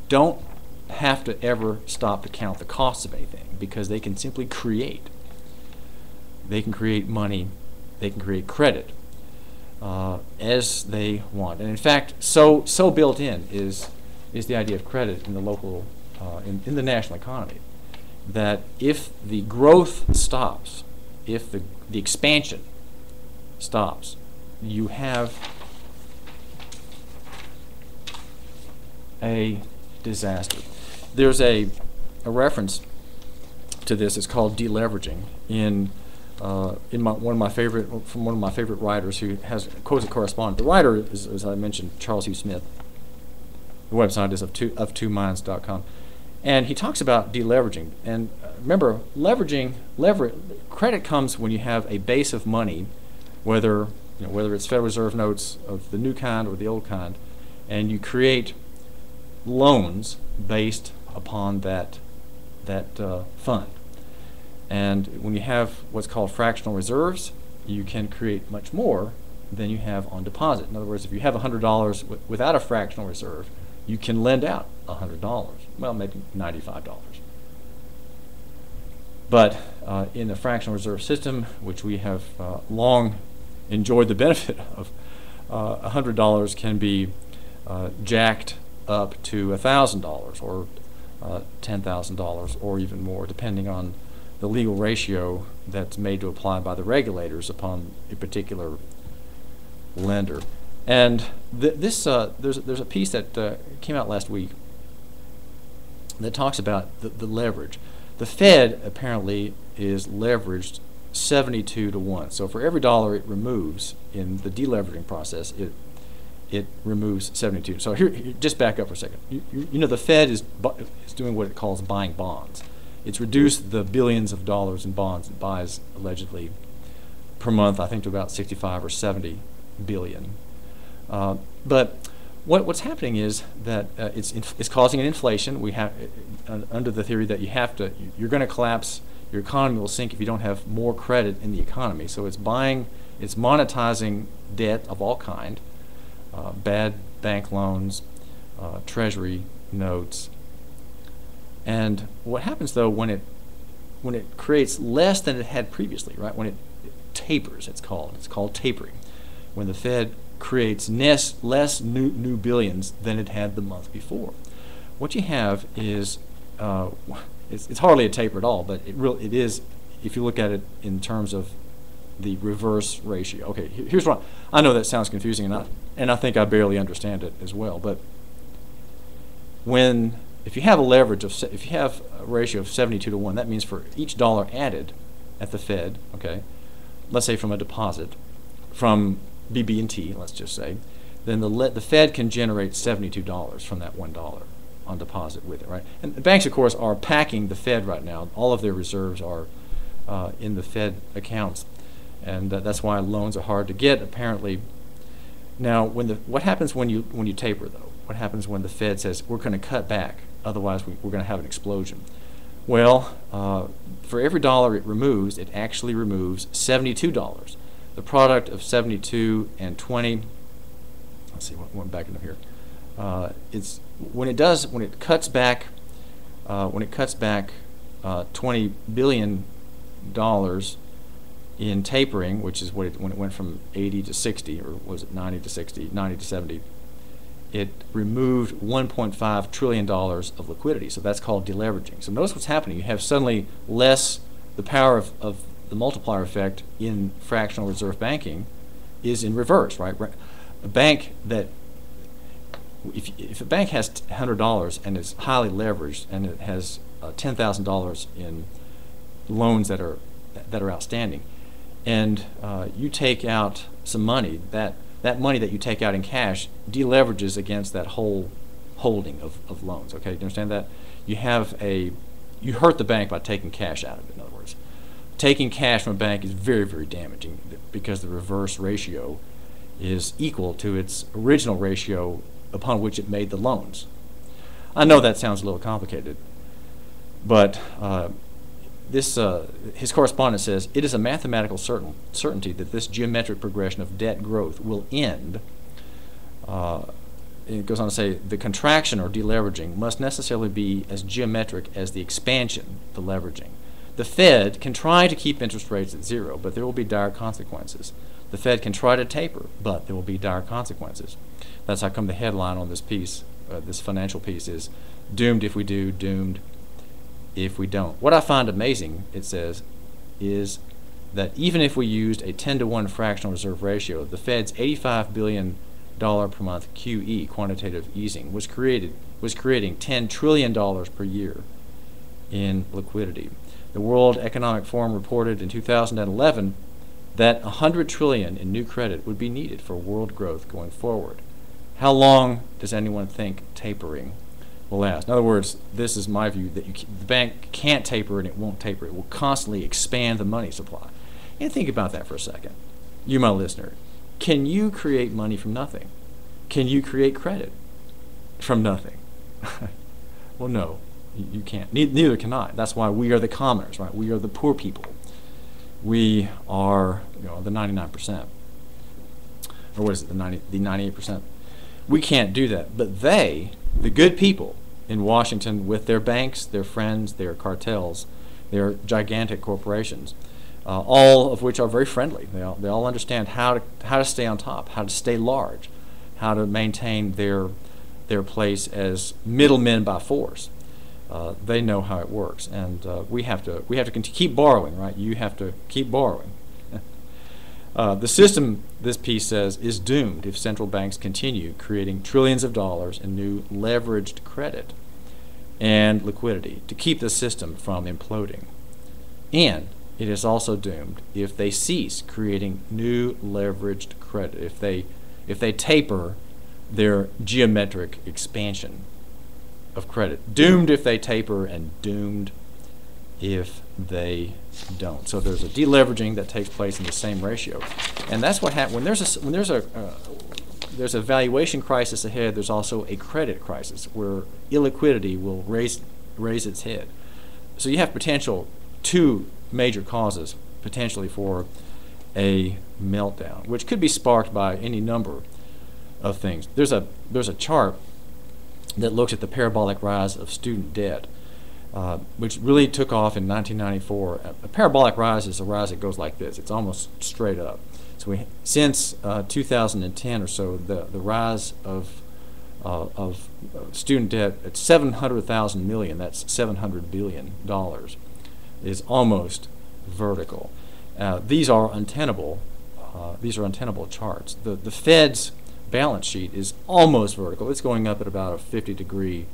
don't have to ever stop to count the costs of anything, because they can simply create. They can create money. They can create credit as they want. And in fact, so built in is the idea of credit in the local, in the national economy, that if the growth stops, if the expansion stops, you have a disaster. There's a reference to this. It's called deleveraging from one of my favorite writers who quotes a correspondent. The writer is, as I mentioned, Charles Hugh Smith. The website is of twominds.com. And he talks about deleveraging. And remember, credit comes when you have a base of money, whether it's Federal Reserve notes of the new kind or the old kind, and you create loans based upon that fund. And when you have what's called fractional reserves, you can create much more than you have on deposit. In other words, if you have $100 without a fractional reserve, you can lend out $100. Well, maybe $95. But in the fractional reserve system, which we have long enjoyed the benefit of, $100 can be jacked up to $1,000 or $10,000 or even more, depending on the legal ratio that's made to apply by the regulators upon a particular lender. And there's a piece that came out last week that talks about the leverage. The Fed apparently is leveraged 72 to 1. So for every dollar it removes in the deleveraging process, it removes 72. So here, just back up for a second. You know, the Fed is doing what it calls buying bonds. It's reduced the billions of dollars in bonds it buys allegedly per month, I think, to about 65 or 70 billion. But what's happening is that it's causing an inflation. We have, under the theory that you're going to collapse, your economy will sink if you don't have more credit in the economy. So it's monetizing debt of all kind, bad bank loans, treasury notes. And what happens though when it creates less than it had previously, right? When it tapers, it's called tapering. When the Fed creates less new billions than it had the month before, what you have is it's hardly a taper at all, but it is if you look at it in terms of the reverse ratio. Okay, here's what I know that sounds confusing, and I think I barely understand it as well. But if you have if you have a ratio of 72 to 1, that means for each dollar added at the Fed, okay, let's say from a deposit from BB&T, let's just say, then the Fed can generate $72 from that $1 on deposit with it, right? And the banks, of course, are packing the Fed right now. All of their reserves are in the Fed accounts, and that's why loans are hard to get, apparently. Now, what happens when you taper, though? What happens when the Fed says we're going to cut back, otherwise we're going to have an explosion? Well, for every dollar it removes, it actually removes $72. the product of 72 and 20. Let's see what went back into here. It's when it cuts back $20 billion in tapering, which is when it went from 80 to 60, or was it 90 to 60, 90 to 70, it removed $1.5 trillion of liquidity. So that's called deleveraging. So notice what's happening. You have suddenly less, the power of the multiplier effect in fractional reserve banking is in reverse, right? A bank that, if a bank has $100 and is highly leveraged and it has $10,000 in loans that are outstanding, and you take out some money, that money that you take out in cash deleverages against that whole holding of loans. Okay, do you understand that? You hurt the bank by taking cash out of it. In other words, taking cash from a bank is very, very damaging because the reverse ratio is equal to its original ratio upon which it made the loans. I know that sounds a little complicated, but his correspondent says, it is a mathematical certainty that this geometric progression of debt growth will end. It goes on to say, the contraction or deleveraging must necessarily be as geometric as the expansion, the leveraging. The Fed can try to keep interest rates at zero, but there will be dire consequences. The Fed can try to taper, but there will be dire consequences. That's how come the headline on this piece, this financial piece, is doomed if we do, doomed if we don't. What I find amazing, it says, is that even if we used a 10-to-1 fractional reserve ratio, the Fed's $85 billion per month QE, quantitative easing, was creating $10 trillion per year in liquidity. The World Economic Forum reported in 2011 that $100 trillion in new credit would be needed for world growth going forward. How long does anyone think tapering will last? In other words, this is my view, that the bank can't taper and it won't taper. It will constantly expand the money supply. And think about that for a second. You, my listener, can you create money from nothing? Can you create credit from nothing? Well, no, you can't. Neither can I. That's why we are the commoners, right? We are the poor people. We are, the 99%. Or what is it, the 98%? We can't do that. But they, the good people in Washington, with their banks, their friends, their cartels, their gigantic corporations, all of which are very friendly. They all understand how to stay on top, how to stay large, how to maintain their place as middlemen by force. They know how it works, and we have to keep borrowing, right? You have to keep borrowing. The system, this piece says, is doomed if central banks continue creating trillions of dollars in new leveraged credit and liquidity to keep the system from imploding. And it is also doomed if they cease creating new leveraged credit, if they taper their geometric expansion of credit. Doomed if they taper, and doomed if they don't. So there's a deleveraging that takes place in the same ratio, and that's what happens when there's a valuation crisis ahead. There's also a credit crisis where illiquidity will raise its head. So you have two major causes potentially for a meltdown, which could be sparked by any number of things. There's a chart that looks at the parabolic rise of student debt, which really took off in 1994. A parabolic rise is a rise that goes like this. It's almost straight up. So since 2010 or so, the rise of student debt at 700,000 million, that's $700 billion, is almost vertical. These are untenable. These are untenable charts. The Fed's balance sheet is almost vertical. It's going up at about a 50-degree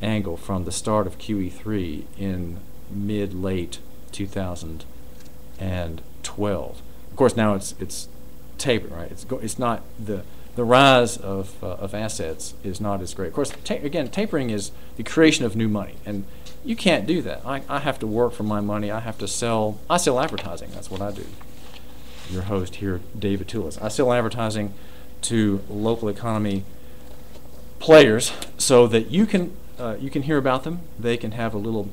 angle from the start of QE3 in mid-late 2012. Of course, now it's tapered, right? It's not the rise of assets is not as great. Of course, again, tapering is the creation of new money, and you can't do that. I have to work for my money. I have to sell. I sell advertising. That's what I do. Your host here, David Toulis. I sell advertising to local economy players so that you can hear about them. They can have a little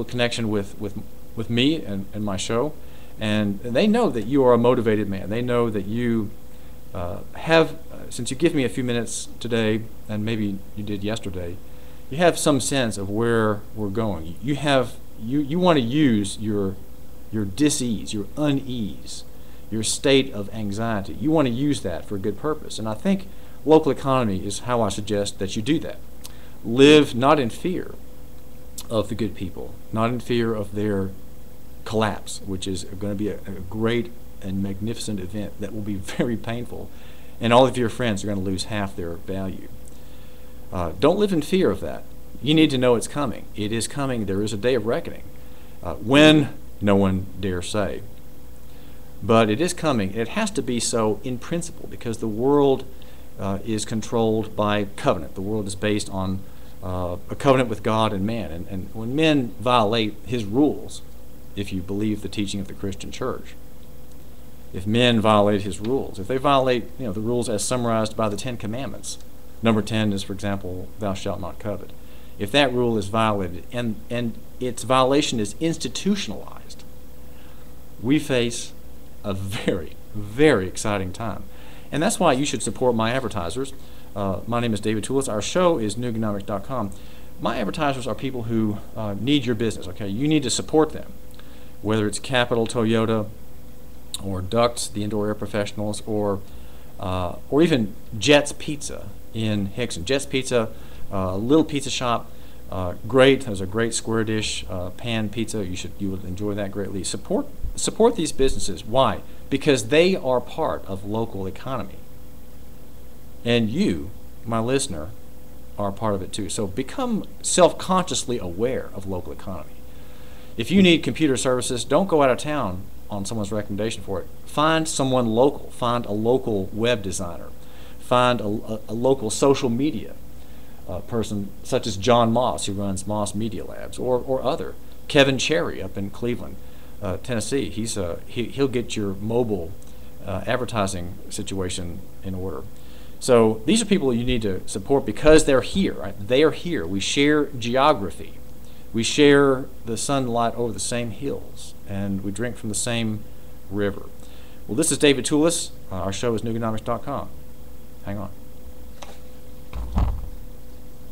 connection with me and my show, And they know that you are a motivated man. They know that you since you give me a few minutes today, and maybe you did yesterday, you have some sense of where we're going. You want to use your dis-ease, your unease, your state of anxiety. You want to use that for a good purpose. And I think local economy is how I suggest that you do that. Live not in fear of the good people, not in fear of their collapse, which is going to be a great and magnificent event that will be very painful, and all of your friends are going to lose half their value. Don't live in fear of that. You need to know it's coming. It is coming. There is a day of reckoning. When, no one dare say. But it is coming. It has to be so in principle, because the world is controlled by covenant. The world is based on a covenant with God and man. And when men violate his rules, if you believe the teaching of the Christian church, if men violate his rules, if they violate the rules as summarized by the Ten Commandments, number 10 is, for example, thou shalt not covet. If that rule is violated and its violation is institutionalized, we face a very, very exciting time. And that's why you should support my advertisers. My name is David Toulis. Our show is neweconomics.com. My advertisers are people who need your business. Okay, you need to support them, whether it's Capital Toyota or Ducts, the indoor air professionals, or even Jets Pizza in Hickson. Jets Pizza, a little pizza shop, great. There's a great square dish pan pizza. You would enjoy that greatly. Support these businesses. Why? Because they are part of local economy, and you, my listener, are part of it too. So become self-consciously aware of local economy. If you need computer services, don't go out of town on someone's recommendation for it. Find someone local. Find a local web designer. Find a local social media person, such as John Moss, who runs Moss Media Labs, or other. Kevin Cherry up in Cleveland, Tennessee. He'll get your mobile advertising situation in order. So these are people you need to support because they're here. Right? They are here. We share geography. We share the sunlight over the same hills, and we drink from the same river. Well, this is David Toulis. Our show is neweconomics.com. Hang on.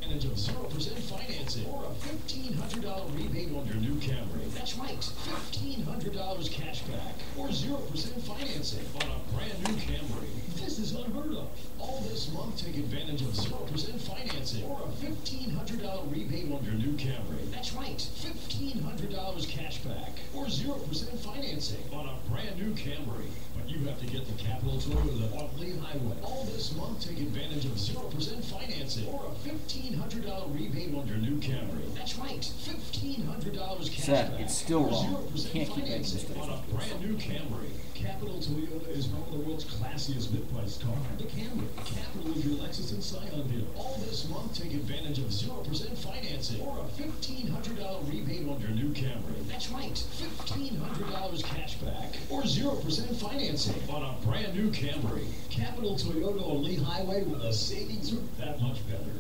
Advantage of 0% financing or a $1,500 rebate on your new Camry. That's right, $1,500 cash back or 0% financing on a brand new Camry. This is unheard of. All this month, take advantage of 0% financing or a $1,500 rebate on your new Camry. That's right, $1,500 cash back or 0% financing on a brand new Camry. But you have to get the Capital Toyota on Lee Highway. All this month, take advantage of 0% financing or a $1,500 rebate on your new Camry. That's right, $1,500 cash Seth, back it's still or wrong. 0% Can't keep making financing mistakes on a brand new Camry. Capital Toyota is home of the world's classiest mid-price car, the Camry. Capital is your Lexus and Scion dealer. All this month, take advantage of 0% financing or a $1,500 rebate on your new Camry. That's right, $1,500 cash back or 0% financing on a brand new Camry. Capital Toyota on Lee Highway, with the savings are that much better.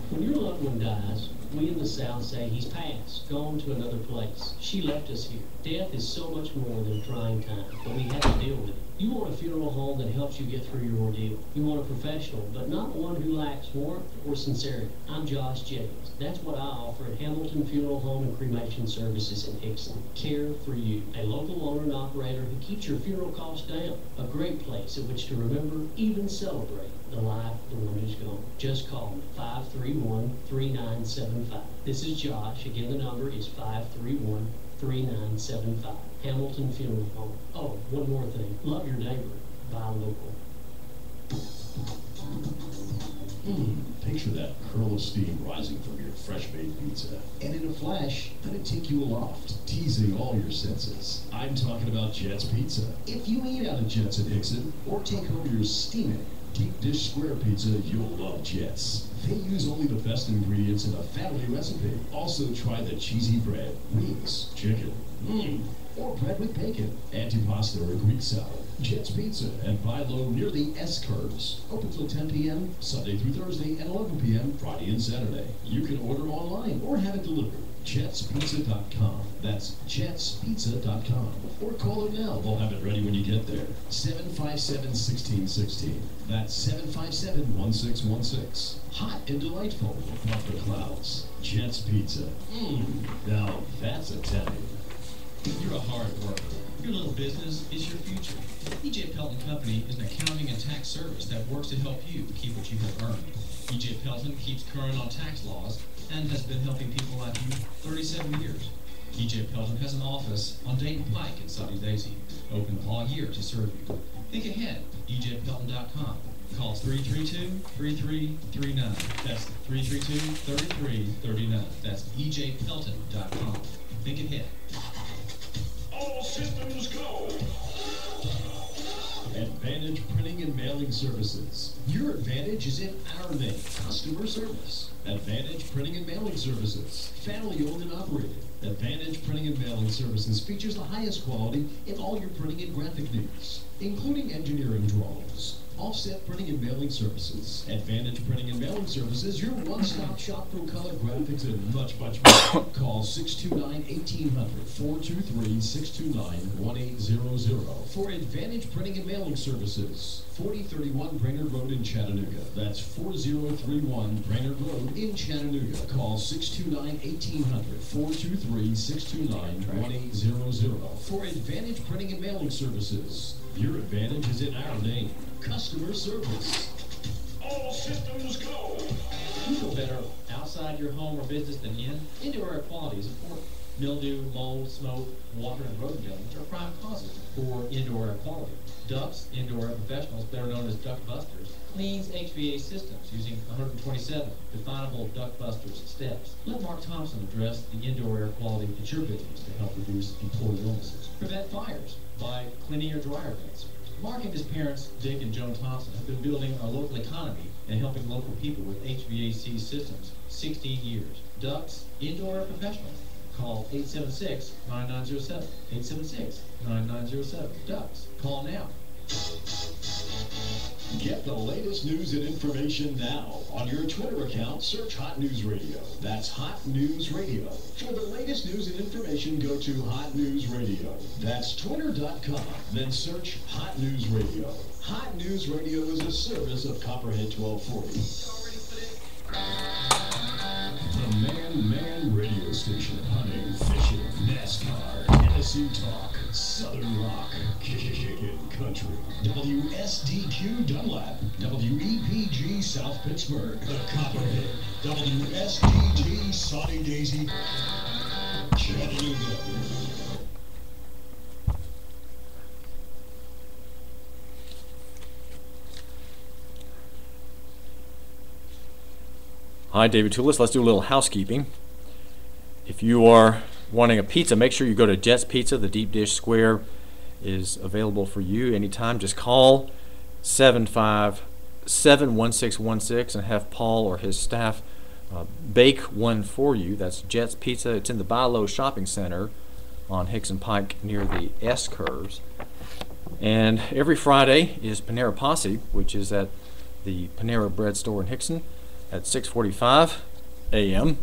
When your loved one dies, we in the South say he's passed, gone to another place. She left us here. Death is so much more than a trying time, but we have to deal with it. You want a funeral home that helps you get through your ordeal. You want a professional, but not one who lacks warmth or sincerity. I'm Josh Jennings. That's what I offer at Hamilton Funeral Home and Cremation Services in Hickson. Care for you. A local owner and operator who keeps your funeral costs down. A great place at which to remember, even celebrate, the life of the one who's gone. Just call me, 531-3975. This is Josh. Again, the number is 531-3975. Hamilton Funeral Home. Oh, one more thing. Love your neighbor. Buy local. Picture that curl of steam rising from your fresh-baked pizza. And in a flash, let it take you aloft, teasing all your senses. I'm talking about Jets Pizza. If you eat out of Jets at Hickson, or take home your steaming deep dish square pizza, you'll love Jets. They use only the best ingredients in a family recipe. Also try the cheesy bread, wings, chicken, or bread with bacon, antipasta or Greek salad. Jets Pizza and Buy Low near the S-Curves. Open till 10 p.m. Sunday through Thursday and 11 p.m. Friday and Saturday. You can order online or have it delivered. jetspizza.com. That's jetspizza.com. Or call them now. They'll have it ready when you get there. 757-1616. That's 757-1616. Hot and delightful above the clouds. Jet's Pizza. Now that's Italian. You're a hard worker. Your little business is your future. E.J. Pelton Company is an accounting and tax service that works to help you keep what you have earned. E.J. Pelton keeps current on tax laws and has been helping people like you 37 years. E.J. Pelton has an office on Dayton Pike in Sunny Daisy, open all year to serve you. Think ahead, ejpelton.com. Call 332-3339. That's 332-3339. That's ejpelton.com. Think ahead. All systems go. Advantage Printing and Mailing Services. Your advantage is in our name. Customer service. Advantage Printing and Mailing Services. Family owned and operated. Advantage Printing and Mailing Services features the highest quality in all your printing and graphic needs, including engineering drawings, offset printing and mailing services. Advantage Printing and Mailing Services, your one-stop shop for color graphics and much, much more. Call 629-1800, 423-629-1800 for Advantage Printing and Mailing Services. 4031 Brainerd Road in Chattanooga. That's 4031 Brainerd Road in Chattanooga. Call 629-1800, 423-629-1800 for Advantage Printing and Mailing Services. Your advantage is in our name. Customer service. All systems go. You feel better outside your home or business than in. Indoor air quality is important. Mildew, mold, smoke, water, and road damage are prime causes for indoor air quality. Ducts, Indoor Air Professionals, better known as Duct Busters, cleans HVAC systems using 127 definable Duct Busters steps. Let Mark Thompson address the indoor air quality at your business to help reduce employee illnesses. Prevent fires by cleaning your dryer vents. Mark and his parents, Dick and Joan Thompson, have been building our local economy and helping local people with HVAC systems 16 years. Ducts, Indoor Air Professionals. Call 876-9907. 876-9907. Ducks. Call now. Get the latest news and information now. On your Twitter account, search Hot News Radio. That's Hot News Radio. For the latest news and information, go to Hot News Radio. That's twitter.com. Then search Hot News Radio. Hot News Radio is a service of Copperhead 1240. The Man Radio Station. Hunting, fishing, NASCAR, Tennessee Talk, Southern Rock, Kickin' Country. WSDQ Dunlap, WEPG South Pittsburgh, The Copperhead, WSDG Sunny Daisy, Chattanooga. Hi, David Toulis. Let's do a little housekeeping. If you are wanting a pizza, make sure you go to Jet's Pizza. The deep dish square is available for you anytime. Just call 757-1616 and have Paul or his staff bake one for you. That's Jet's Pizza. It's in the Bi-Lo Shopping Center on Hickson Pike near the S-curves. And every Friday is Panera Posse, which is at the Panera Bread Store in Hickson at 6:45 a.m.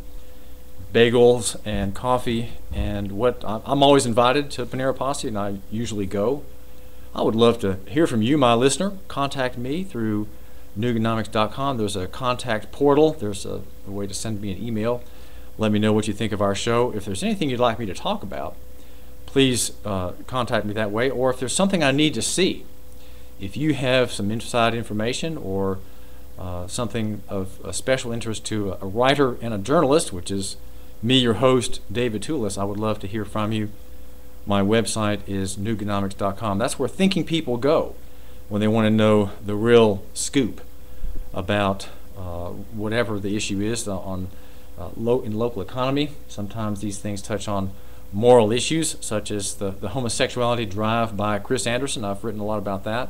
Bagels and coffee and what I'm always invited to Panera Posse, and I usually go. I would love to hear from you, my listener. Contact me through Nuganomics.com. There's a contact portal. There's a way to send me an email. Let me know what you think of our show. If there's anything you'd like me to talk about, please contact me that way. Or if there's something I need to see, if you have some inside information or something of a special interest to a writer and a journalist, which is me, your host, David Toulis, I would love to hear from you. My website is Nuganomics.com. That's where thinking people go when they want to know the real scoop about whatever the issue is in local economy. Sometimes these things touch on moral issues, such as the homosexuality drive by Chris Anderson. I've written a lot about that,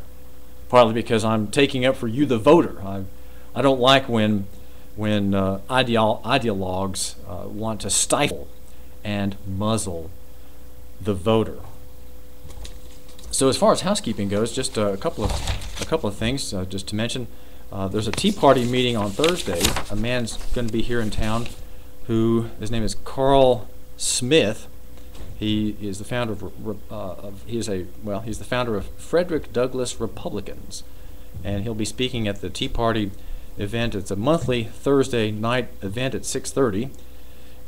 partly because I'm taking up for you, the voter. I don't like when ideologues want to stifle and muzzle the voter. So as far as housekeeping goes, just a couple of things just to mention. There's a Tea Party meeting on Thursday. A man's going to be here in town his name is Carl Smith. He is the founder he's the founder of Frederick Douglass Republicans, and he'll be speaking at the Tea Party event. It's a monthly Thursday night event at 6:30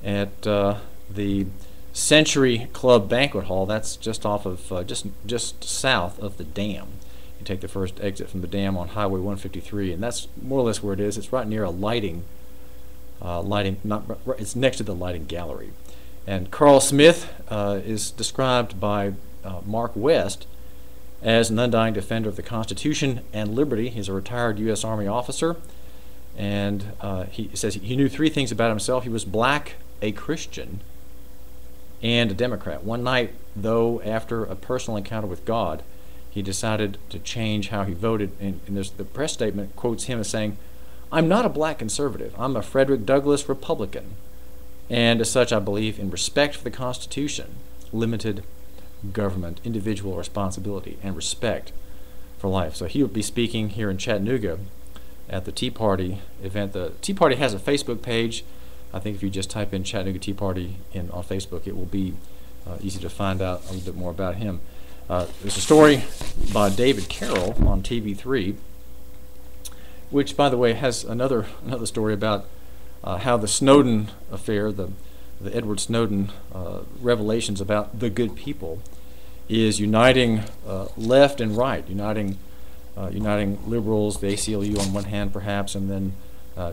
at the Century Club Banquet Hall. That's just off of just south of the dam. You take the first exit from the dam on Highway 153, and that's more or less where it is. It's right near a it's next to the lighting gallery. And Carl Smith is described by Mark West as an undying defender of the Constitution and liberty. He's a retired U.S. Army officer, and he says he knew three things about himself. He was black, a Christian, and a Democrat. One night, though, after a personal encounter with God, he decided to change how he voted, and the press statement quotes him as saying, "I'm not a black conservative. I'm a Frederick Douglass Republican. And as such, I believe in respect for the Constitution, limited government, individual responsibility, and respect for life." So he will be speaking here in Chattanooga at the Tea Party event. The Tea Party has a Facebook page. I think if you just type in Chattanooga Tea Party on Facebook, it will be easy to find out a little bit more about him. There's a story by David Carroll on TV3, which, by the way, has another story about how the Snowden affair, the Edward Snowden revelations about the good people, is uniting left and right, uniting liberals, the ACLU on one hand perhaps, and then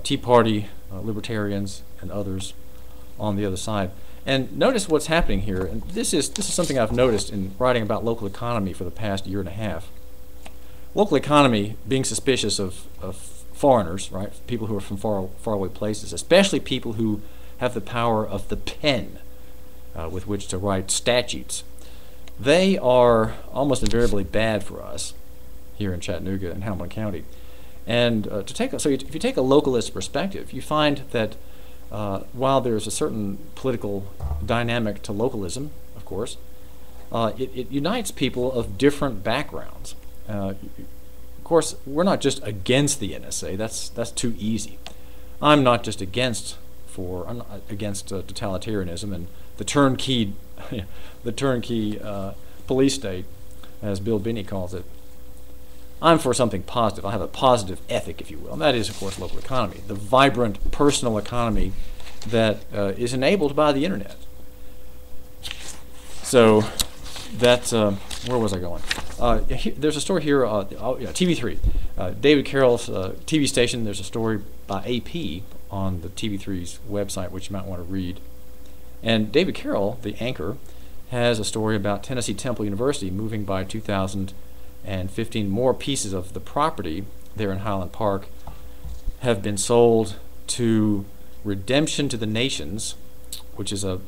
Tea Party, libertarians, and others on the other side. And notice what's happening here, and this is something I've noticed in writing about local economy for the past year and a half. Local economy being suspicious of foreigners, right? People who are from faraway places, especially people who have the power of the pen with which to write statutes. They are almost invariably bad for us here in Chattanooga and Hamilton County. And if you take a localist perspective, you find that while there's a certain political dynamic to localism, of course, it unites people of different backgrounds. Of course, we're not just against the NSA. That's too easy. I'm not just against totalitarianism and the turnkey police state, as Bill Binney calls it. I'm for something positive. I have a positive ethic, if you will, and that is, of course, local economy, the vibrant personal economy that is enabled by the internet. So that's where was I going? There's a story here, TV3. David Carroll's TV station, there's a story by AP on the TV3's website, which you might want to read. And David Carroll, the anchor, has a story about Tennessee Temple University moving by 2015. More pieces of the property there in Highland Park have been sold to Redemption to the Nations, which is a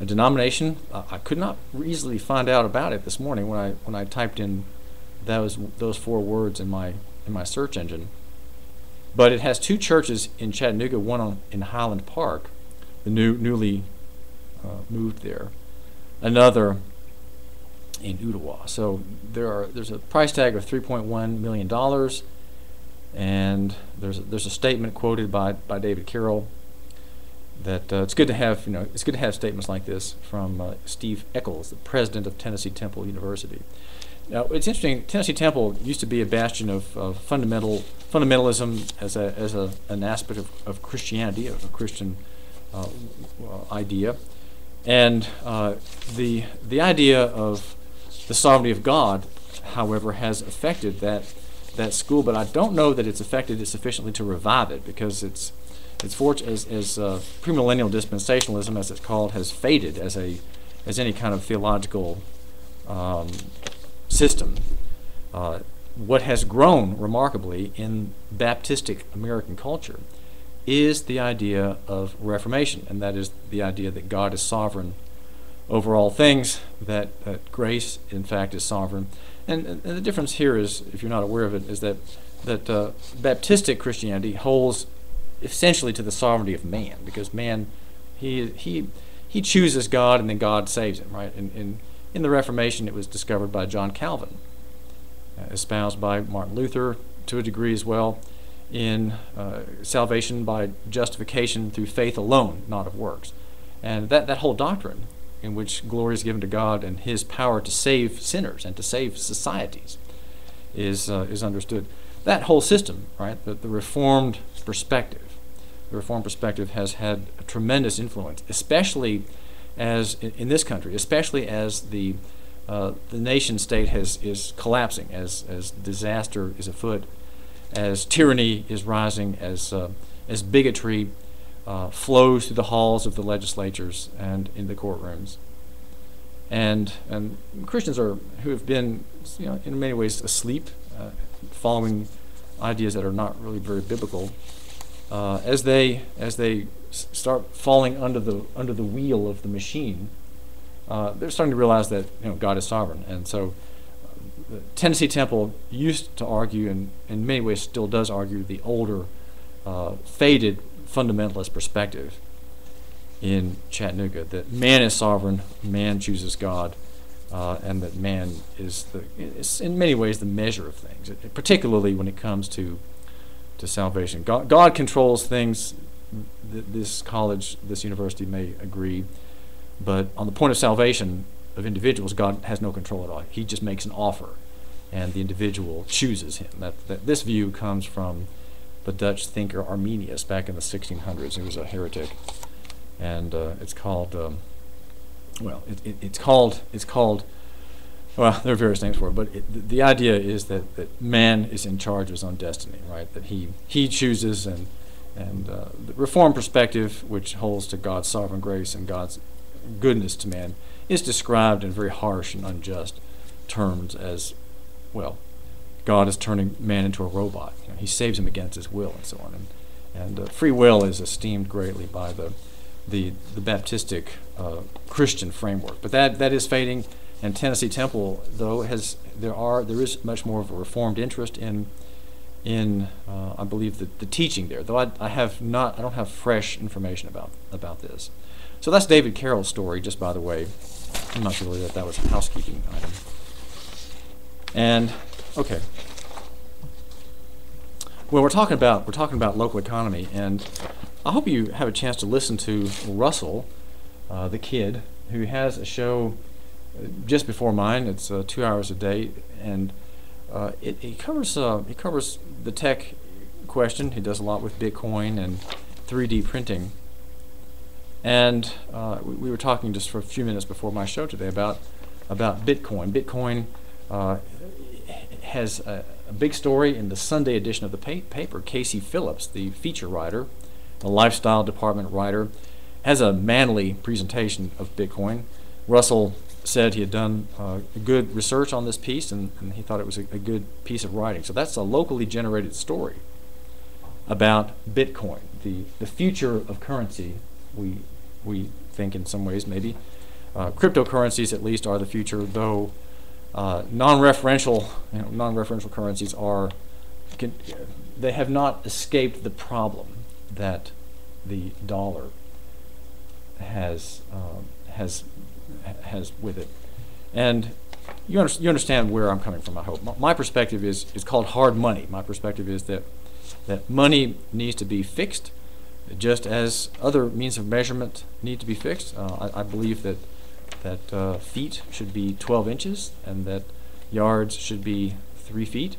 denomination. I could not easily find out about it this morning when I typed in those four words in my search engine. But it has two churches in Chattanooga, one in Highland Park, the newly moved there, another in Ottawa. So there's a price tag of $3.1 million, and there's a statement quoted by David Carroll that it's good to have statements like this from Steve Eccles, the president of Tennessee Temple University. Now it's interesting. Tennessee Temple used to be a bastion of fundamentalism as an aspect of Christianity, a Christian idea, and the idea of the sovereignty of God, however, has affected that school. But I don't know that it's affected it sufficiently to revive it, because as premillennial dispensationalism, as it's called, has faded as any kind of theological system. What has grown remarkably in Baptistic American culture is the idea of Reformation, and that is the idea that God is sovereign over all things, that grace, in fact, is sovereign. And the difference here is, if you're not aware of it, is that Baptistic Christianity holds essentially to the sovereignty of man, because man, he chooses God and then God saves him, right? In the Reformation, it was discovered by John Calvin, espoused by Martin Luther to a degree as well, in salvation by justification through faith alone, not of works. And that whole doctrine in which glory is given to God and his power to save sinners and to save societies is understood. That whole system, right, the Reformed perspective, has had a tremendous influence, especially as in this country, especially as the nation state is collapsing, as disaster is afoot, as tyranny is rising, as bigotry flows through the halls of the legislatures and in the courtrooms, and Christians who have been, in many ways asleep, following ideas that are not really very biblical, as they start falling under the wheel of the machine, they're starting to realize that God is sovereign. And so the Tennessee Temple used to argue, and in many ways still does argue, the older, faded fundamentalist perspective in Chattanooga, that man is sovereign, man chooses God, and that man is in many ways the measure of things, particularly when it comes to salvation. God controls things. This college, this university may agree, but on the point of salvation of individuals, God has no control at all. He just makes an offer, and the individual chooses him. This view comes from the Dutch thinker Arminius back in the 1600s. He was a heretic, and it's called. Well, there are various names for it, but the idea is that man is in charge of his own destiny, right? That he chooses, and the Reformed perspective, which holds to God's sovereign grace and God's goodness to man, is described in very harsh and unjust terms as, well, God is turning man into a robot. He saves him against his will and so on. And free will is esteemed greatly by the Baptistic Christian framework. But that is fading. And Tennessee Temple, though, there is much more of a Reformed interest in I believe the teaching there. Though I don't have fresh information about this. So that's David Carroll's story. Just by the way, I'm not sure whether that was a housekeeping item. And okay, well, we're talking about local economy, and I hope you have a chance to listen to Russell, the kid, who has a show just before mine. It's 2 hours a day, and it covers the tech question. He does a lot with Bitcoin and 3D printing. And we were talking just for a few minutes before my show today about Bitcoin. Bitcoin has a big story in the Sunday edition of the paper. Casey Phillips, the feature writer, the lifestyle department writer, has a manly presentation of Bitcoin. Russell said he had done good research on this piece, and he thought it was a good piece of writing. So that's a locally generated story about Bitcoin, the future of currency. We think in some ways maybe cryptocurrencies at least are the future, though non-referential currencies they have not escaped the problem that the dollar has with it. And you understand where I'm coming from, I hope. My perspective is called hard money. My perspective is that money needs to be fixed, just as other means of measurement need to be fixed. I believe that feet should be 12 inches, and that yards should be 3 feet,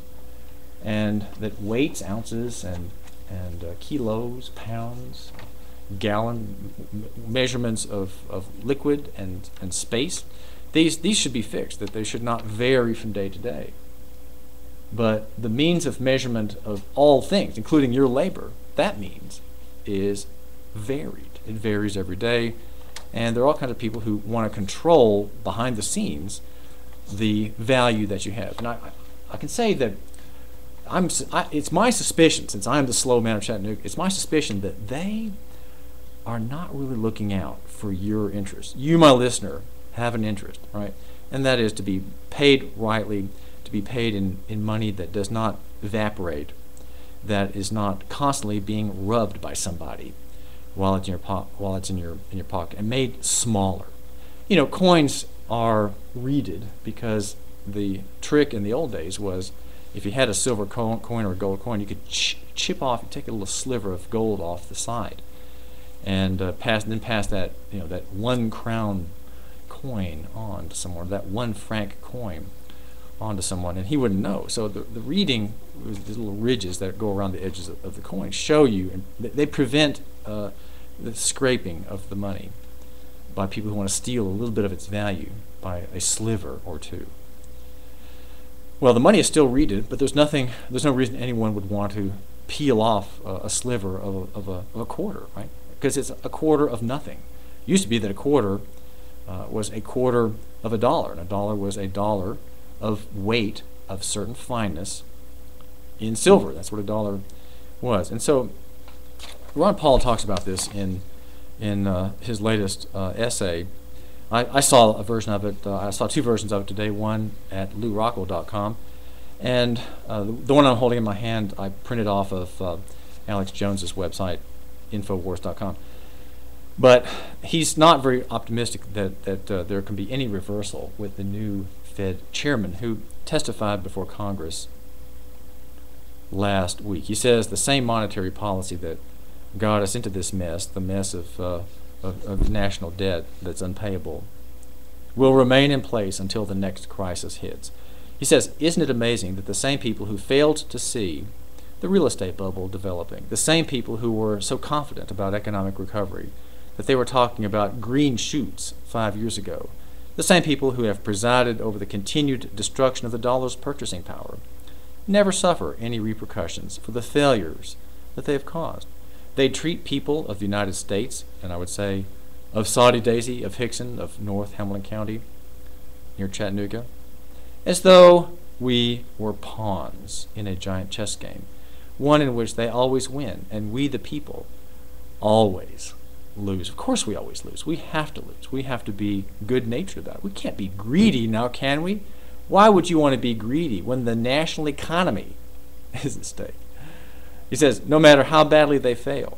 and that weights, ounces, and kilos, pounds, gallon measurements of liquid and space, these should be fixed, that they should not vary from day to day. But the means of measurement of all things, including your labor, that means is varied. It varies every day, and there are all kinds of people who want to control behind the scenes the value that you have. And I can say that it's my suspicion, since I'm the slow man of Chattanooga, it's my suspicion that they are not really looking out for your interest. You, my listener, have an interest, right? And that is to be paid rightly, to be paid in money that does not evaporate, that is not constantly being rubbed by somebody while it's in your pocket, and made smaller. Coins are reeded because the trick in the old days was if you had a silver coin or a gold coin, you could chip off, you take a little sliver of gold off the side, and pass that, that 1 crown coin on to someone, that 1 franc coin onto someone, and he wouldn't know. So the reading, these little ridges that go around the edges of the coin, show you, and they prevent the scraping of the money by people who want to steal a little bit of its value by a sliver or two. Well, the money is still reeded, but there's no reason anyone would want to peel off a sliver of a quarter, right? Because it's a quarter of nothing. It used to be that a quarter was a quarter of a dollar, and a dollar was a dollar of weight of certain fineness in silver. That's what a dollar was. And so Ron Paul talks about this in his latest essay. I saw a version of it. I saw 2 versions of it today, one at lourockwell.com, and the one I'm holding in my hand I printed off of Alex Jones's website, infowars.com. But he's not very optimistic that there can be any reversal with the new Fed chairman who testified before Congress last week. He says the same monetary policy that got us into this mess, the mess of national debt that's unpayable, will remain in place until the next crisis hits. He says, isn't it amazing that the same people who failed to see the real estate bubble developing, the same people who were so confident about economic recovery that they were talking about green shoots 5 years ago, the same people who have presided over the continued destruction of the dollar's purchasing power, never suffer any repercussions for the failures that they have caused. They treat people of the United States, and I would say of Saudi Daisy, of Hickson, of North Hamilton County, near Chattanooga, as though we were pawns in a giant chess game, one in which they always win, and we, the people, always lose. Of course we always lose. We have to lose. We have to be good-natured about it. We can't be greedy now, can we? Why would you want to be greedy when the national economy is at stake? He says, no matter how badly they fail,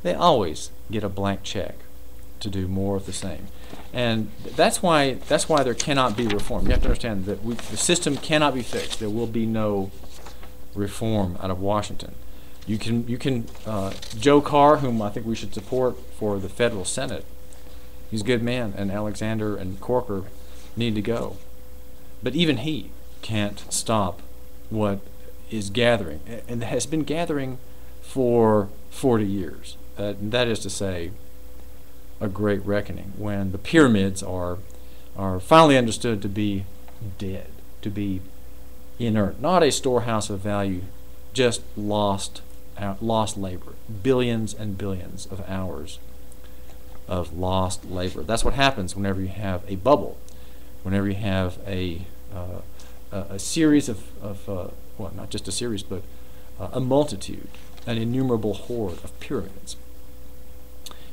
they always get a blank check to do more of the same. And that's why there cannot be reform. You have to understand that the system cannot be fixed. There will be no reform out of Washington. You can Joe Carr, whom I think we should support for the federal Senate, he's a good man, and Alexander and Corker need to go. But even he can't stop what is gathering, and has been gathering for 40 years. That is to say, a great reckoning, when the pyramids are finally understood to be dead, to be inert, not a storehouse of value, just lost labor, billions and billions of hours of lost labor. That's what happens whenever you have a bubble, whenever you have a series of well, not just a series, but a multitude, an innumerable horde of pyramids.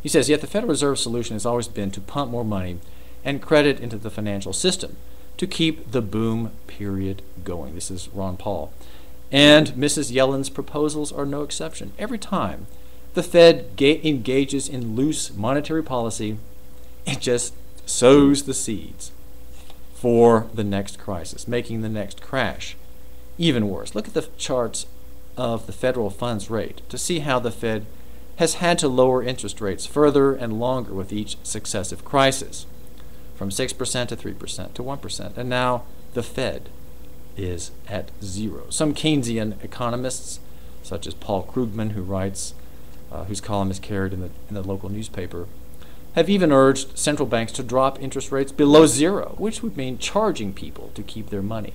He says, yet the Federal Reserve solution has always been to pump more money and credit into the financial system to keep the boom period going. This is Ron Paul. And Mrs. Yellen's proposals are no exception. Every time the Fed engages in loose monetary policy, it just sows the seeds for the next crisis, making the next crash even worse. Look at the charts of the federal funds rate to see how the Fed has had to lower interest rates further and longer with each successive crisis, from 6% to 3% to 1%, and now the Fed is at 0. Some Keynesian economists, such as Paul Krugman, who writes, whose column is carried in the local newspaper, have even urged central banks to drop interest rates below 0, which would mean charging people to keep their money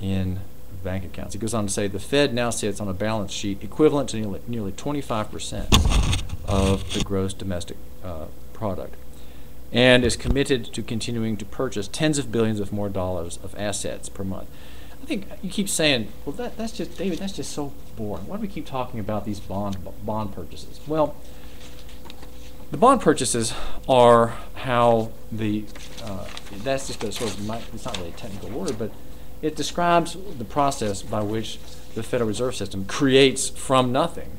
in bank accounts. He goes on to say the Fed now sits on a balance sheet equivalent to nearly 25% of the gross domestic product, and is committed to continuing to purchase tens of billions of more dollars of assets per month. I think you keep saying, well, that's just, David, that's just so boring. Why do we keep talking about these bond purchases? Well, the bond purchases are how that's just a sort of, it's not really a technical word, but it describes the process by which the Federal Reserve System creates from nothing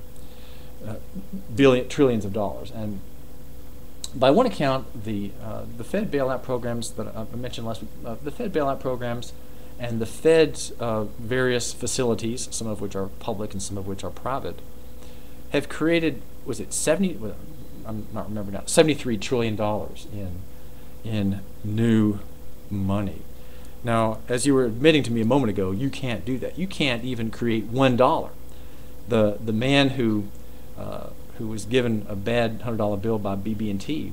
trillions of dollars. And by one account, the Fed bailout programs that I mentioned last week, the Fed bailout programs And the Fed's various facilities, some of which are public and some of which are private, have created, was it 70, well, I'm not remembering now, $73 trillion in new money. Now, as you were admitting to me a moment ago, you can't do that. You can't even create $1. The man who was given a bad $100 bill by BB&T,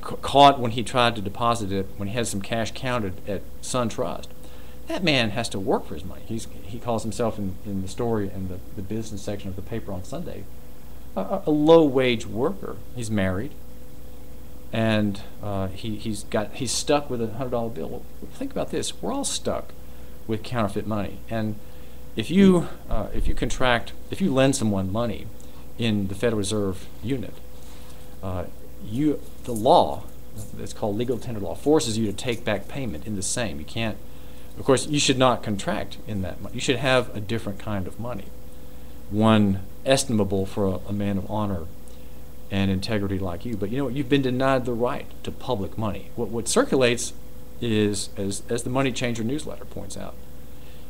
caught when he tried to deposit it, when he had some cash counted at SunTrust. That man has to work for his money. He calls himself in the story in the business section of the paper on Sunday a low-wage worker. He's married, and he's stuck with a $100 bill. Well, think about this: we're all stuck with counterfeit money. And if you lend someone money in the Federal Reserve unit, the law, it's called legal tender law, forces you to take back payment in the same. You can't, of course, you should not contract in that money. You should have a different kind of money, one estimable for a man of honor and integrity like you. But you know what? You've been denied the right to public money. What circulates is, as the Money Changer newsletter points out,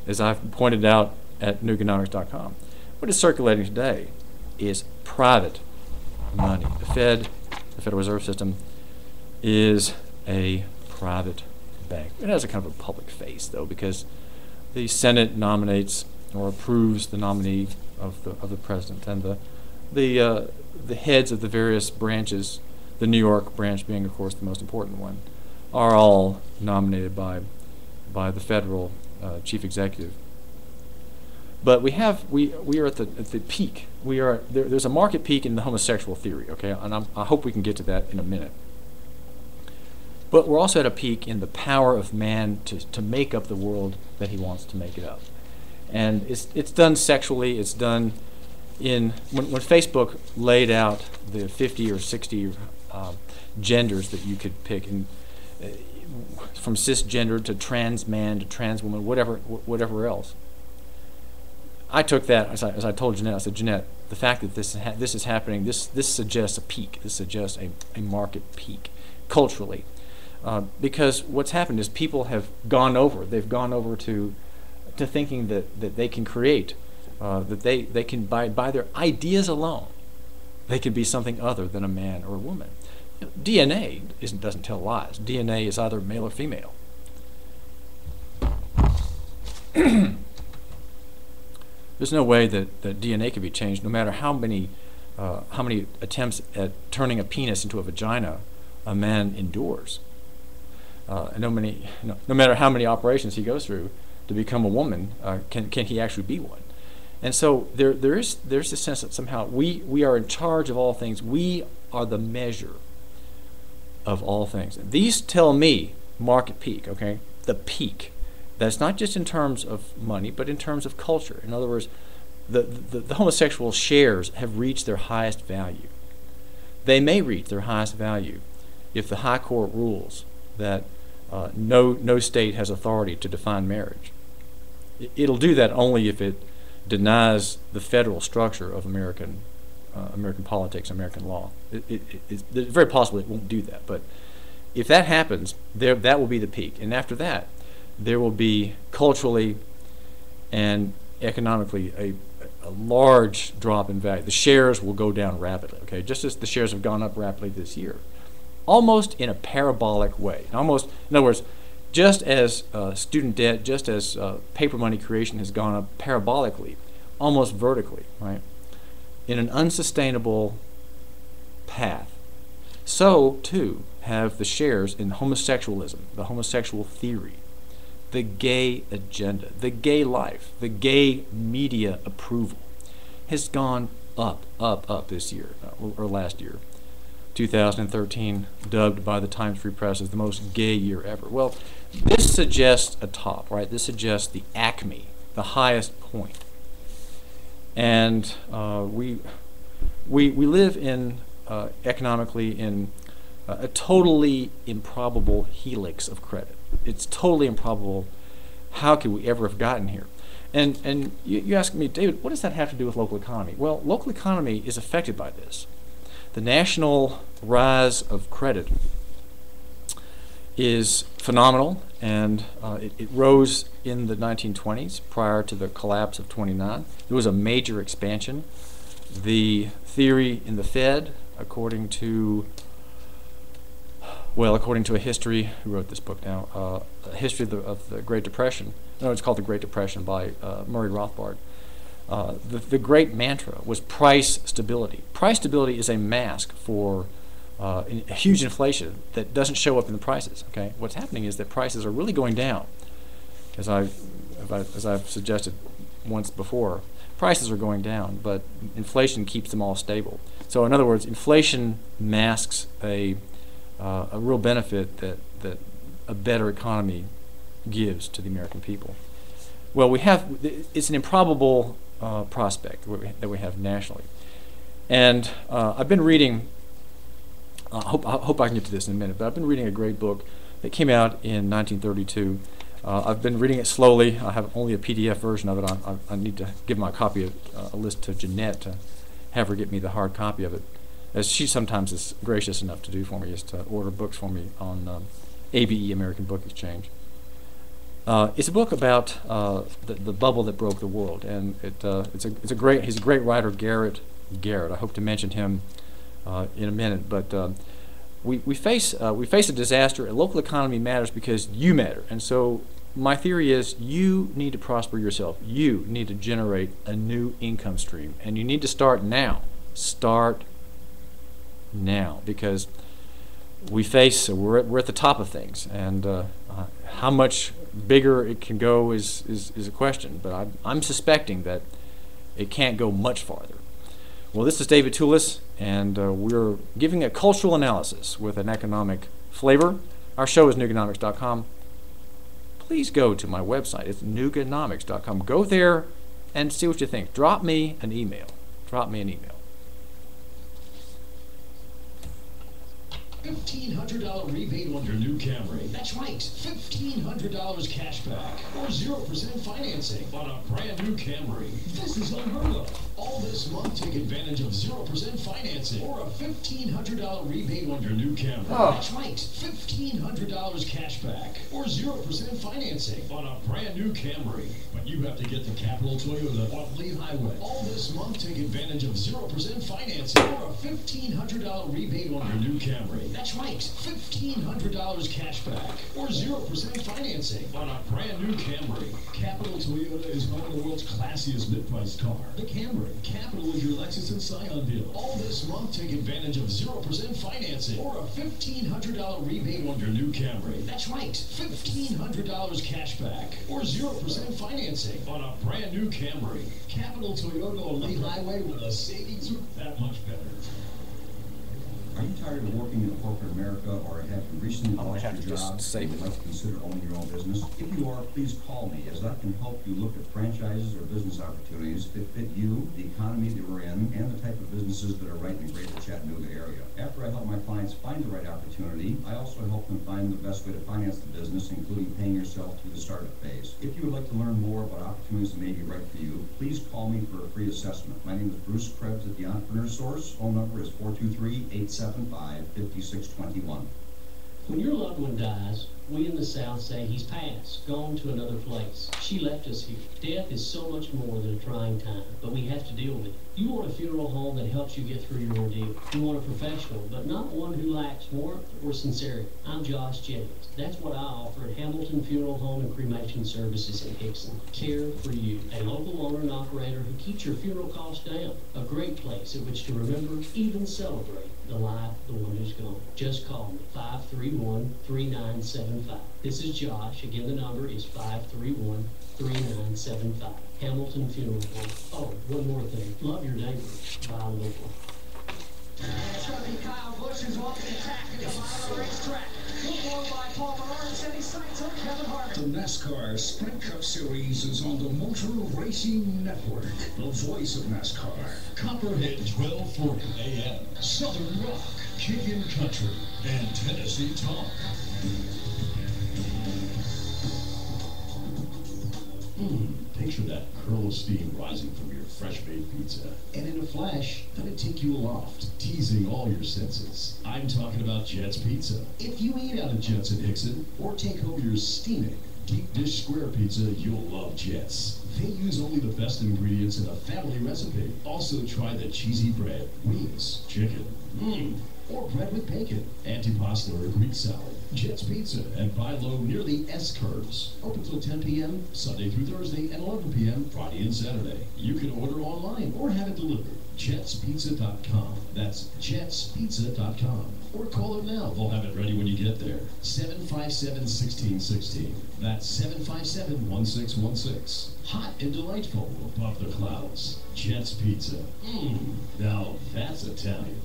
as I've pointed out at Nukenomics.com, what is circulating today is private money. The Federal Reserve System, is a private bank. It has a kind of a public face, though, because the Senate nominates or approves the nominee of the president, and the heads of the various branches, the New York branch being, of course, the most important one, are all nominated by the federal chief executive. But we are at the peak. There's a market peak in the homosexual theory, okay, and I hope we can get to that in a minute. But we're also at a peak in the power of man to make up the world that he wants to make it up. And it's done sexually. It's done when Facebook laid out the 50 or 60 genders that you could pick, from cisgender to trans man to trans woman, whatever else. I took that, as I told Jeanette, I said, Jeanette, the fact that this is happening, this suggests a peak. This suggests a market peak culturally. Because what's happened is people have gone over. They've gone over to thinking that they can create, that they can, by their ideas alone, they can be something other than a man or a woman. DNA doesn't tell lies. DNA is either male or female. There's no way that DNA can be changed, no matter how many attempts at turning a penis into a vagina a man endures. No matter how many operations he goes through to become a woman, can he actually be one? And so there's this sense that somehow we are in charge of all things. We are the measure of all things. These tell me market peak, okay? The peak. That's not just in terms of money, but in terms of culture. In other words, the homosexual shares have reached their highest value. They may reach their highest value if the High Court rules that no state has authority to define marriage. It'll do that only if it denies the federal structure of American politics, American law. It's very possible it won't do that, but if that happens, that will be the peak. And after that, there will be culturally and economically a large drop in value. The shares will go down rapidly, okay? Just as the shares have gone up rapidly this year, almost in a parabolic way. In other words, just as student debt, just as paper money creation has gone up parabolically, almost vertically, right? In an unsustainable path, so too have the shares in homosexualism, the homosexual theory, the gay agenda, the gay life, the gay media approval has gone up this year, or last year. 2013, dubbed by the Times Free Press as the most gay year ever. Well, this suggests a top, right? This suggests the acme, the highest point. And we live in, economically, in a totally improbable helix of credit. It's totally improbable. How could we ever have gotten here? And you ask me, David, what does that have to do with local economy? Well, local economy is affected by this. The national rise of credit is phenomenal, and it rose in the 1920s prior to the collapse of 29. There was a major expansion. The theory in the Fed, according to a history, who wrote this book now, a history of the Great Depression. No, it's called The Great Depression by Murray Rothbard. The great mantra was price stability. Price stability is a mask for a huge inflation that doesn't show up in the prices. Okay, what's happening is that prices are really going down, as I've suggested once before. Prices are going down, but inflation keeps them all stable. So, in other words, inflation masks a real benefit that a better economy gives to the American people. Well, it's an improbable prospect that we have nationally, and I've been reading. I hope I can get to this in a minute, but I've been reading a great book that came out in 1932. I've been reading it slowly. I have only a PDF version of it. I need to give my copy of a list to Jeanette to have her get me the hard copy of it, as she sometimes is gracious enough to do for me, is to order books for me on ABE, American Book Exchange. It's a book about the bubble that broke the world, and he's a great writer, Garrett. I hope to mention him in a minute, but we face a disaster. A local economy matters because you matter, and so my theory is you need to prosper yourself. You need to generate a new income stream, and you need to start now. Start now, because we're at the top of things, and how much bigger it can go is a question, but I'm suspecting that it can't go much farther. Well, this is David Toulis, and we're giving a cultural analysis with an economic flavor. Our show is Nuganomics.com. Please go to my website. It's Nuganomics.com. Go there and see what you think. Drop me an email. $1,500 rebate on your new Camry. That's right, $1,500 cash back or 0% financing on a brand new Camry. This is unheard of. All this month, take advantage of 0% financing or a $1,500 rebate on your new Camry. That's right, $1,500 cash back or 0% financing on a brand new Camry. But you have to get the Capital Toyota on Lee Highway. All this month, take advantage of 0% financing or a $1,500 rebate on your new Camry. That's right, $1,500 cash back or 0% financing on a brand new Camry. Capital Toyota is one of the world's classiest mid-priced car, the Camry. Capital is your Lexus and Scion deal. All this month, take advantage of 0% financing or a $1,500 rebate on your new Camry. That's right, $1,500 cash back or 0% financing on a brand new Camry. Capital Toyota on Lee Highway, with the savings are that much better. Are you tired of working in corporate America, or have you recently I lost have your to just job save and would it. like to consider owning your own business? If you are, please call me, as I can help you look at franchises or business opportunities that fit you, the economy that we're in, and the type of businesses that are right in the greater Chattanooga area. After I help my clients find the right opportunity, I also help them find the best way to finance the business, including paying yourself through the startup phase. If you would like to learn more about opportunities that may be right for you, please call me for a free assessment. My name is Bruce Krebs at the Entrepreneur Source. Phone number is 423-875-5621. When your loved one dies, we in the South say he's passed, gone to another place. She left us here. Death is so much more than a trying time, but we have to deal with it. You want a funeral home that helps you get through your ordeal. You want a professional, but not one who lacks warmth or sincerity. I'm Josh Jennings. That's what I offer at Hamilton Funeral Home and Cremation Services in Hickson. Care for you. A local owner and operator who keeps your funeral costs down. A great place at which to remember, even celebrate the life of the one who's gone. Just call me, 531-3975. This is Josh. Again, the number is 531-3975. Hamilton Funeral Home. Oh, one more thing. Love your neighbors. Buy local. It's going to be Kyle Busch who's off the attack at the bottom of the racetrack. Look blown by Paul Menard, and he sights on Kevin Harvick. The NASCAR Sprint Cup Series is on the Motor Racing Network, the voice of NASCAR. Copperhead 1240 AM, Southern Rock, Kickin' Country, and Tennessee Talk. Take Picture that curl of steam rising from your fresh-baked pizza, and in a flash, let it take you aloft, teasing all your senses. I'm talking about Jet's Pizza. If you eat out of Jet's in Hickson, or take home your steaming, deep dish square pizza, you'll love Jet's. They use only the best ingredients in a family recipe. Also try the cheesy bread, wings, chicken, or bread with bacon, antipasta or Greek salad. Jet's Pizza and buy low near the S curves. Open till 10 p.m. Sunday through Thursday and 11 p.m. Friday and Saturday. You can order online or have it delivered. jetspizza.com. That's jetspizza.com. Or call them now. They'll have it ready when you get there. 757-1616. That's 757-1616. Hot and delightful above the clouds. Jet's Pizza. Now that's Italian.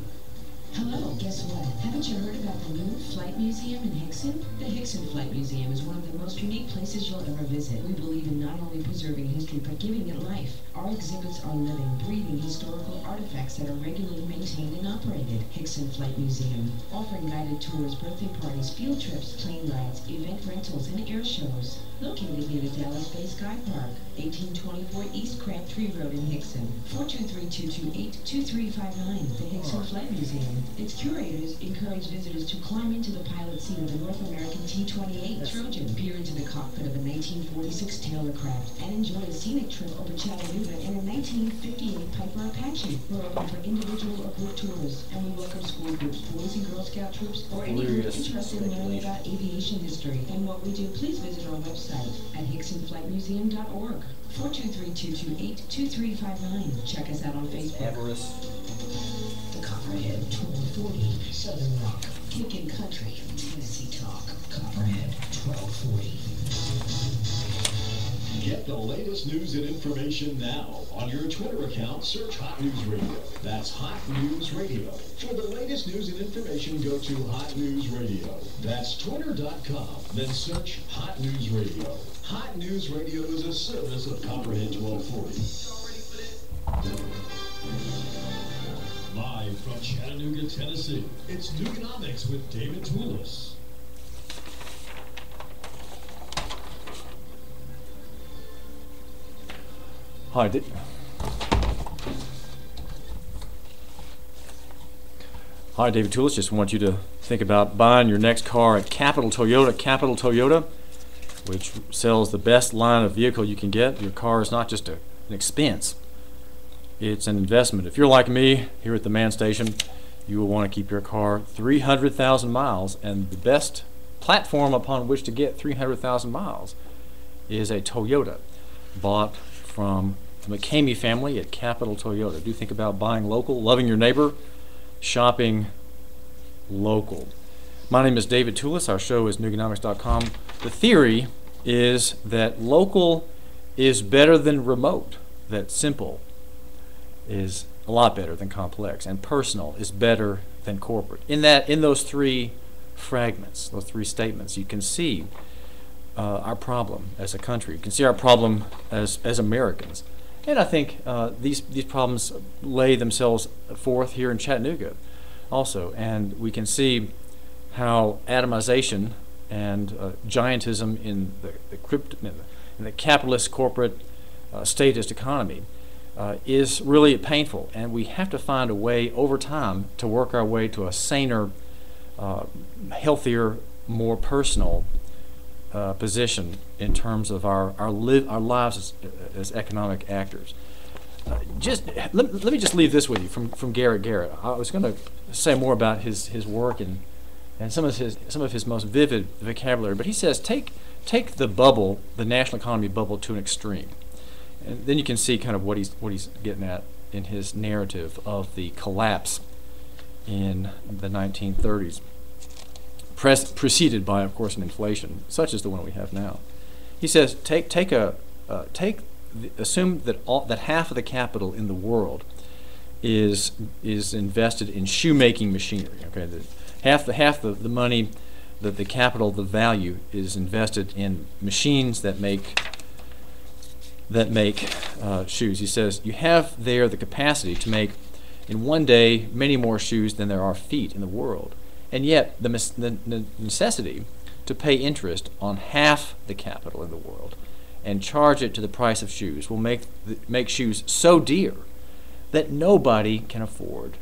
Hello, guess what? Haven't you heard about the new Flight Museum in Hickson? The Hickson Flight Museum is one of the most unique places you'll ever visit. We believe in not only preserving history, but giving it life. Our exhibits are living, breathing historical artifacts that are regularly maintained and operated. Hickson Flight Museum, offering guided tours, birthday parties, field trips, plane rides, event rentals, and air shows. Located near the Dallas Bay Sky Park, 1824 East Crabtree Road in Hickson, 423-228-2359, the Hickson Flight Museum. Its curators encourage visitors to climb into the pilot seat of the North American T-28 Trojan, peer into the cockpit of a 1946 Taylor craft, and enjoy a scenic trip over Chattanooga in a 1958 Piper Apache. We're open for individual or group tours, and we welcome school groups, Boys and Girl Scout troops, or any group interested in learning about aviation history and what we do. Please visit our website at hicksonflightmuseum.org. 423-228-2359. Check us out on Facebook. The Copperhead 1240, Southern Rock, Kickin' Country, Tennessee Talk. Copperhead 1240. Get the latest news and information now. On your Twitter account, search Hot News Radio. That's Hot News Radio. For the latest news and information, go to Hot News Radio. That's twitter.com. Then search Hot News Radio. Hot News Radio is a service of Copperhead 1240. Live from Chattanooga, Tennessee, it's Nuganomics with David Toulis. Hi, David Toulis. Just want you to think about buying your next car at Capital Toyota. Capital Toyota, which sells the best line of vehicle you can get. Your car is not just an expense, it's an investment. If you're like me here at the Man Station, you will want to keep your car 300,000 miles, and the best platform upon which to get 300,000 miles is a Toyota bought from the McCamey family at Capital Toyota. Do think about buying local, loving your neighbor, shopping local. My name is David Toulis. Our show is Nuganomics.com. The theory is that local is better than remote, that simple is a lot better than complex, and personal is better than corporate. In those three fragments, those three statements, you can see our problem as a country. You can see our problem as Americans. And I think these problems lay themselves forth here in Chattanooga also. And we can see how atomization and giantism in the capitalist corporate statist economy is really painful. And we have to find a way over time to work our way to a saner, healthier, more personal position in terms of our lives as economic actors. Let me just leave this with you from Garrett. I was going to say more about his work and some of his most vivid vocabulary, but he says take the bubble, the national economy bubble, to an extreme, and then you can see kind of what he's getting at in his narrative of the collapse in the 1930s. Preceded by, of course, an inflation such as the one we have now. He says, assume that half of the capital in the world is invested in shoemaking machinery. Okay, half the money, the capital, the value is invested in machines that make shoes. He says you have there the capacity to make in one day many more shoes than there are feet in the world. And yet, the necessity to pay interest on half the capital in the world, and charge it to the price of shoes will make shoes so dear that nobody can afford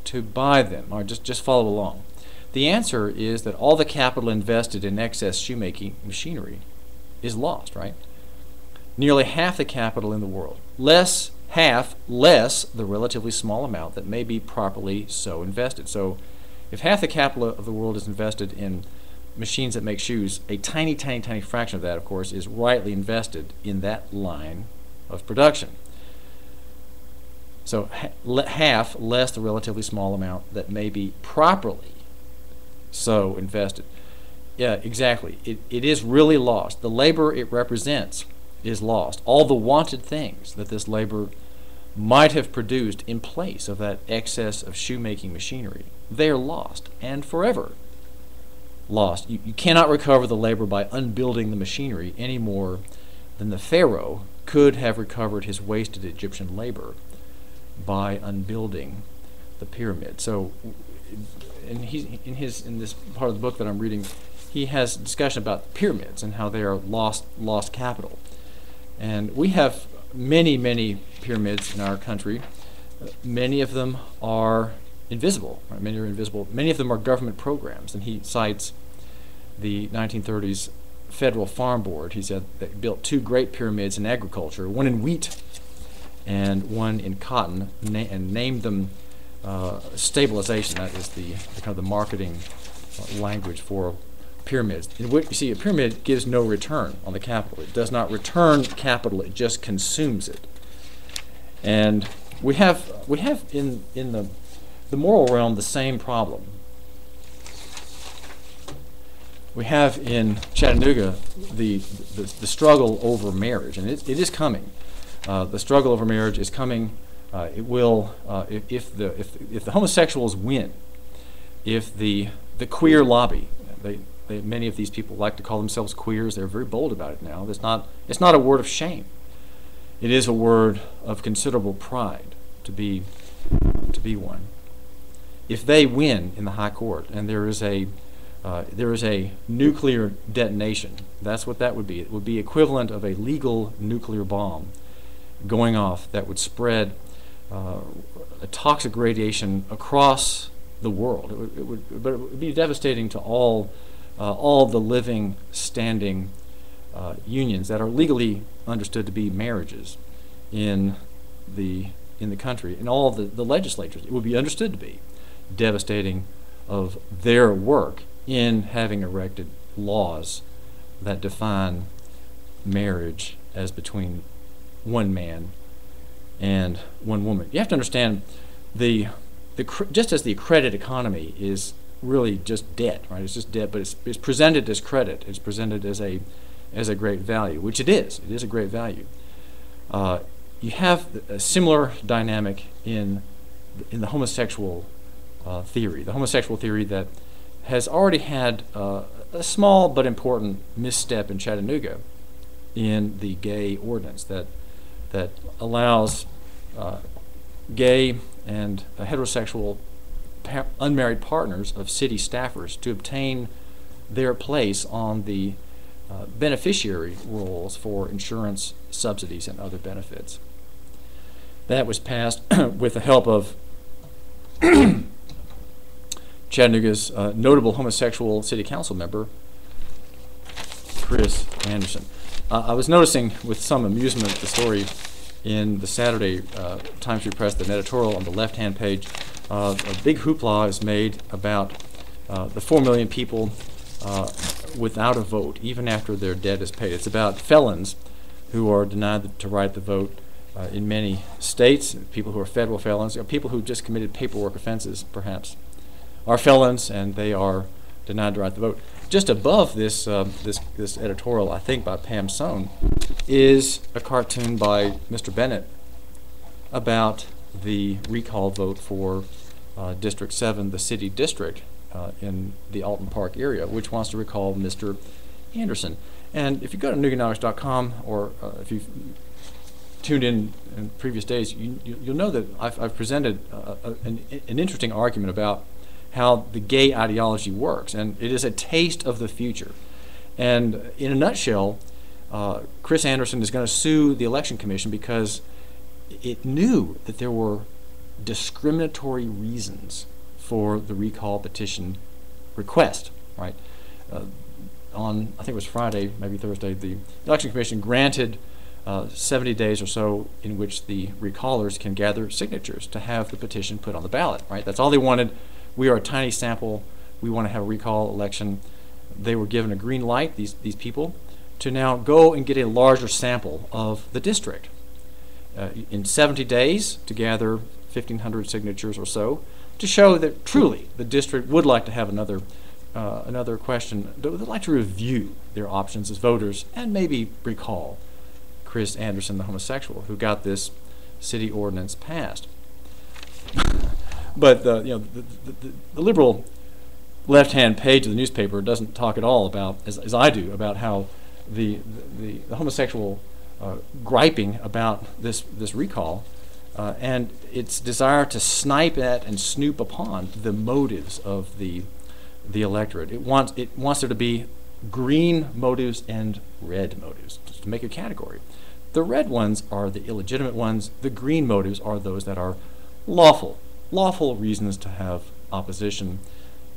to buy them. Or just follow along. The answer is that all the capital invested in excess shoemaking machinery is lost, right? Nearly half the capital in the world, half less the relatively small amount that may be properly so invested. So if half the capital of the world is invested in machines that make shoes, a tiny, tiny, tiny fraction of that, of course, is rightly invested in that line of production. So half less the relatively small amount that may be properly so invested. Yeah, exactly. It is really lost. The labor it represents is lost. All the wanted things that this labor might have produced in place of that excess of shoemaking machinery, they are lost and forever lost. You cannot recover the labor by unbuilding the machinery any more than the Pharaoh could have recovered his wasted Egyptian labor by unbuilding the pyramid. So in this part of the book that I'm reading, he has a discussion about pyramids and how they are lost capital. And we have many, many pyramids in our country. Many of them are invisible. Right? Many are invisible. Many of them are government programs. And he cites the 1930s Federal Farm Board. He said they built 2 great pyramids in agriculture, one in wheat and one in cotton, and named them stabilization. That is the kind of the marketing language for pyramids. In which, you see, a pyramid gives no return on the capital. It does not return capital, it just consumes it. And we have in the moral realm the same problem. We have in Chattanooga the struggle over marriage, and it is coming. The struggle over marriage is coming. It will if the homosexuals win, if the queer lobby, many of these people like to call themselves queers. They're very bold about it now. It's not a word of shame. It is a word of considerable pride to be one. If they win in the high court and there is a nuclear detonation, that's what that would be. It would be equivalent of a legal nuclear bomb going off that would spread a toxic radiation across the world. But it would be devastating to all the living, standing unions that are legally understood to be marriages in the country, and all the legislatures. It would be understood to be devastating of their work in having erected laws that define marriage as between one man and one woman. You have to understand just as the credit economy is really just debt, right? It's just debt, but it's presented as credit. It's presented as a great value, which it is. It is a great value. You have a similar dynamic in the homosexual theory. The homosexual theory that has already had a small but important misstep in Chattanooga in the gay ordinance that allows gay and heterosexual unmarried partners of city staffers to obtain their place on the beneficiary rolls for insurance subsidies and other benefits. That was passed with the help of Chattanooga's notable homosexual city council member, Chris Anderson. I was noticing with some amusement the story in the Saturday Times Free Press, an editorial on the left-hand page. A big hoopla is made about the 4 million people without a vote, even after their debt is paid. It's about felons who are denied the right to vote in many states, people who are federal felons, people who just committed paperwork offenses, perhaps, are felons, and they are denied the right to vote. Just above this editorial, I think by Pam Sohn, is a cartoon by Mr. Bennett about the recall vote for District 7, the city district in the Alton Park area, which wants to recall Mr. Anderson. And if you go to Nuganomics.com, or if you've tuned in previous days, you'll know that I've presented an interesting argument about how the gay ideology works, and it is a taste of the future. And in a nutshell, Chris Anderson is going to sue the Election Commission because it knew that there were discriminatory reasons for the recall petition request, right? On, I think it was Friday, maybe Thursday, the Election Commission granted 70 days or so in which the recallers can gather signatures to have the petition put on the ballot, right? That's all they wanted. We are a tiny sample. We want to have a recall election. They were given a green light, these people, to now go and get a larger sample of the district. In 70 days to gather 1,500 signatures or so to show that truly the district would like to have another question. They'd like to review their options as voters and maybe recall Chris Anderson, the homosexual, who got this city ordinance passed. But the liberal left-hand page of the newspaper doesn't talk at all about, as I do, about how the homosexual griping about this recall and its desire to snipe at and snoop upon the motives of the electorate. It wants there to be green motives and red motives, just to make a category. The red ones are the illegitimate ones. The green motives are those that are lawful reasons to have opposition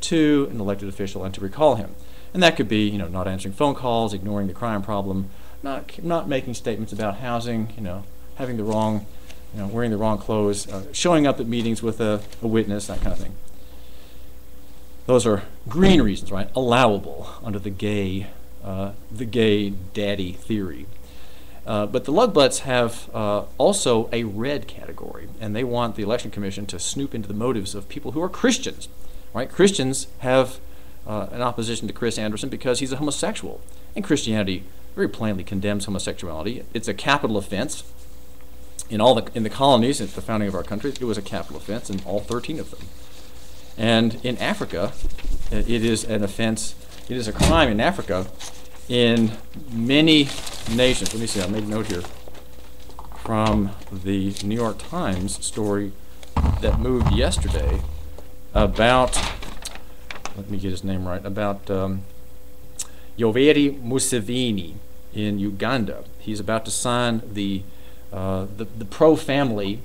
to an elected official and to recall him. And that could be, not answering phone calls, ignoring the crime problem, not making statements about housing, having the wrong, wearing the wrong clothes, showing up at meetings with a witness, that kind of thing. Those are green reasons, right? Allowable under the gay daddy theory. But the Lugbutts have also a red category, and they want the Election Commission to snoop into the motives of people who are Christians, right? Christians have an opposition to Chris Anderson because he's a homosexual, and Christianity very plainly condemns homosexuality. It's a capital offense. In the colonies at the founding of our country, it was a capital offense in all 13 of them. And in Africa, it is an offense. It is a crime in Africa in many nations. Let me see, I made a note here from the New York Times story that moved yesterday about, let me get his name right, about Yoweri Museveni in Uganda. He's about to sign the pro-family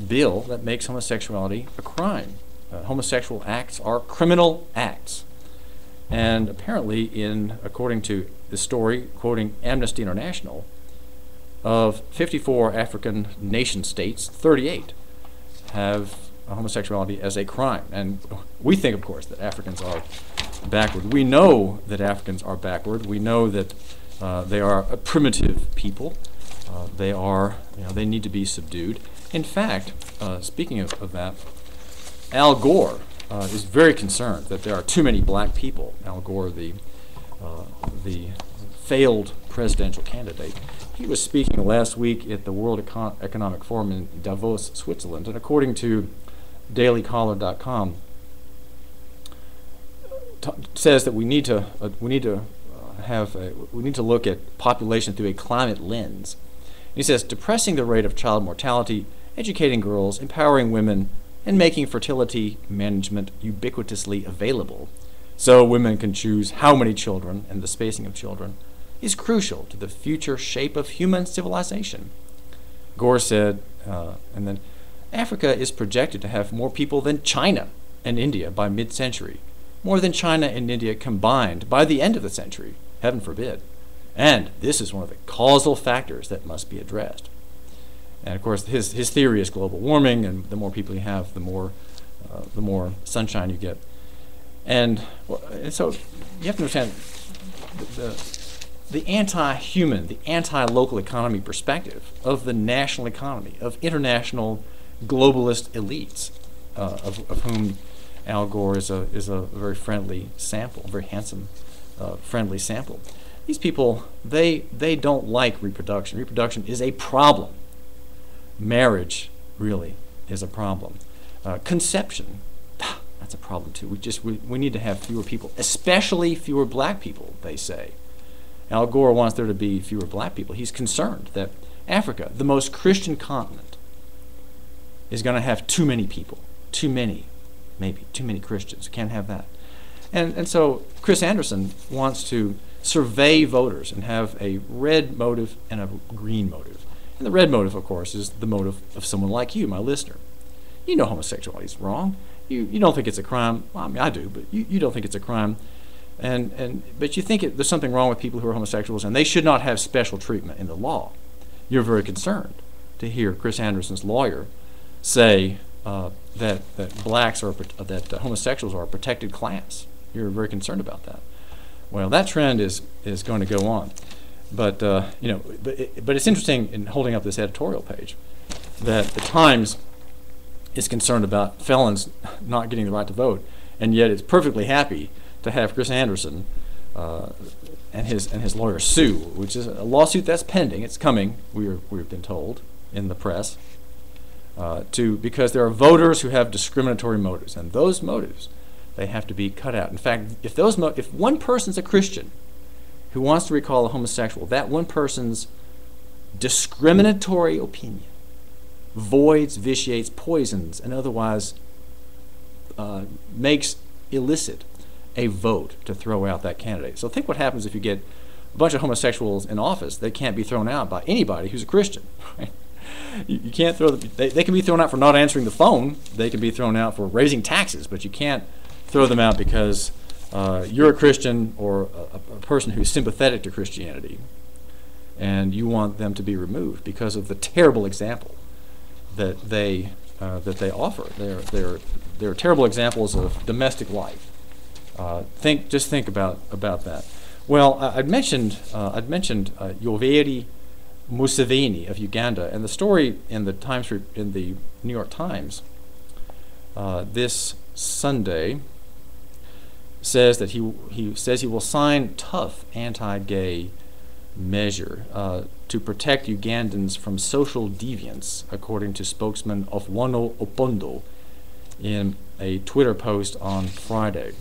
bill that makes homosexuality a crime. Homosexual acts are criminal acts. And apparently, according to the story, quoting Amnesty International, of 54 African nation states, 38 have homosexuality as a crime. And we think, of course, that Africans are backward. We know that Africans are backward. We know that they are a primitive people. They need to be subdued. In fact, speaking of that, Al Gore is very concerned that there are too many black people. Al Gore, the failed presidential candidate, he was speaking last week at the World Economic Forum in Davos, Switzerland, and according to dailycaller.com, says that we need to look at population through a climate lens. He says, depressing the rate of child mortality, educating girls, empowering women, and making fertility management ubiquitously available so women can choose how many children and the spacing of children is crucial to the future shape of human civilization. Gore said, and then, Africa is projected to have more people than China and India by mid-century, more than China and India combined by the end of the century, heaven forbid. And this is one of the causal factors that must be addressed. And of course, his theory is global warming, and the more people you have, the more sunshine you get. And so you have to understand the anti-human, the anti-local economy perspective of the national economy, of international globalist elites, of whom Al Gore is a very friendly sample, a very handsome, friendly sample. These people, they don't like reproduction. Reproduction is a problem. Marriage really is a problem. Conception, that's a problem too. We need to have fewer people, especially fewer black people, they say. Al Gore wants there to be fewer black people. He's concerned that Africa, the most Christian continent, is going to have too many people, too many Christians. Can't have that. And so Chris Anderson wants to survey voters and have a red motive and a green motive. And the red motive, of course, is the motive of someone like you, my listener. You know homosexuality is wrong. You don't think it's a crime. Well, I mean, I do, but you don't think it's a crime. But you think there's something wrong with people who are homosexuals, and they should not have special treatment in the law. You're very concerned to hear Chris Anderson's lawyer say that blacks are that homosexuals are a protected class. You're very concerned about that. Well, that trend is going to go on, but but it's interesting in holding up this editorial page that the Times is concerned about felons not getting the right to vote, and yet it's perfectly happy to have Chris Anderson and his lawyer sue, which is a lawsuit that's pending. It's coming. We've been told in the press because there are voters who have discriminatory motives, and those motives, they have to be cut out. In fact, if one person's a Christian who wants to recall a homosexual, that one person's discriminatory opinion voids, vitiates, poisons, and otherwise makes illicit a vote to throw out that candidate. So think what happens if you get a bunch of homosexuals in office. They can't be thrown out by anybody who's a Christian. Right? You can't throw them. They can be thrown out for not answering the phone. They can be thrown out for raising taxes, but you can't throw them out because you're a Christian or a person who's sympathetic to Christianity, and you want them to be removed because of the terrible example that they offer. They're terrible examples of domestic life. Just think about that. Well, I'd mentioned Yoweri Museveni of Uganda, and the story in the New York Times this Sunday says that he says he will sign tough anti-gay measure to protect Ugandans from social deviance, according to spokesman of Wano Opondo in a Twitter post on Friday.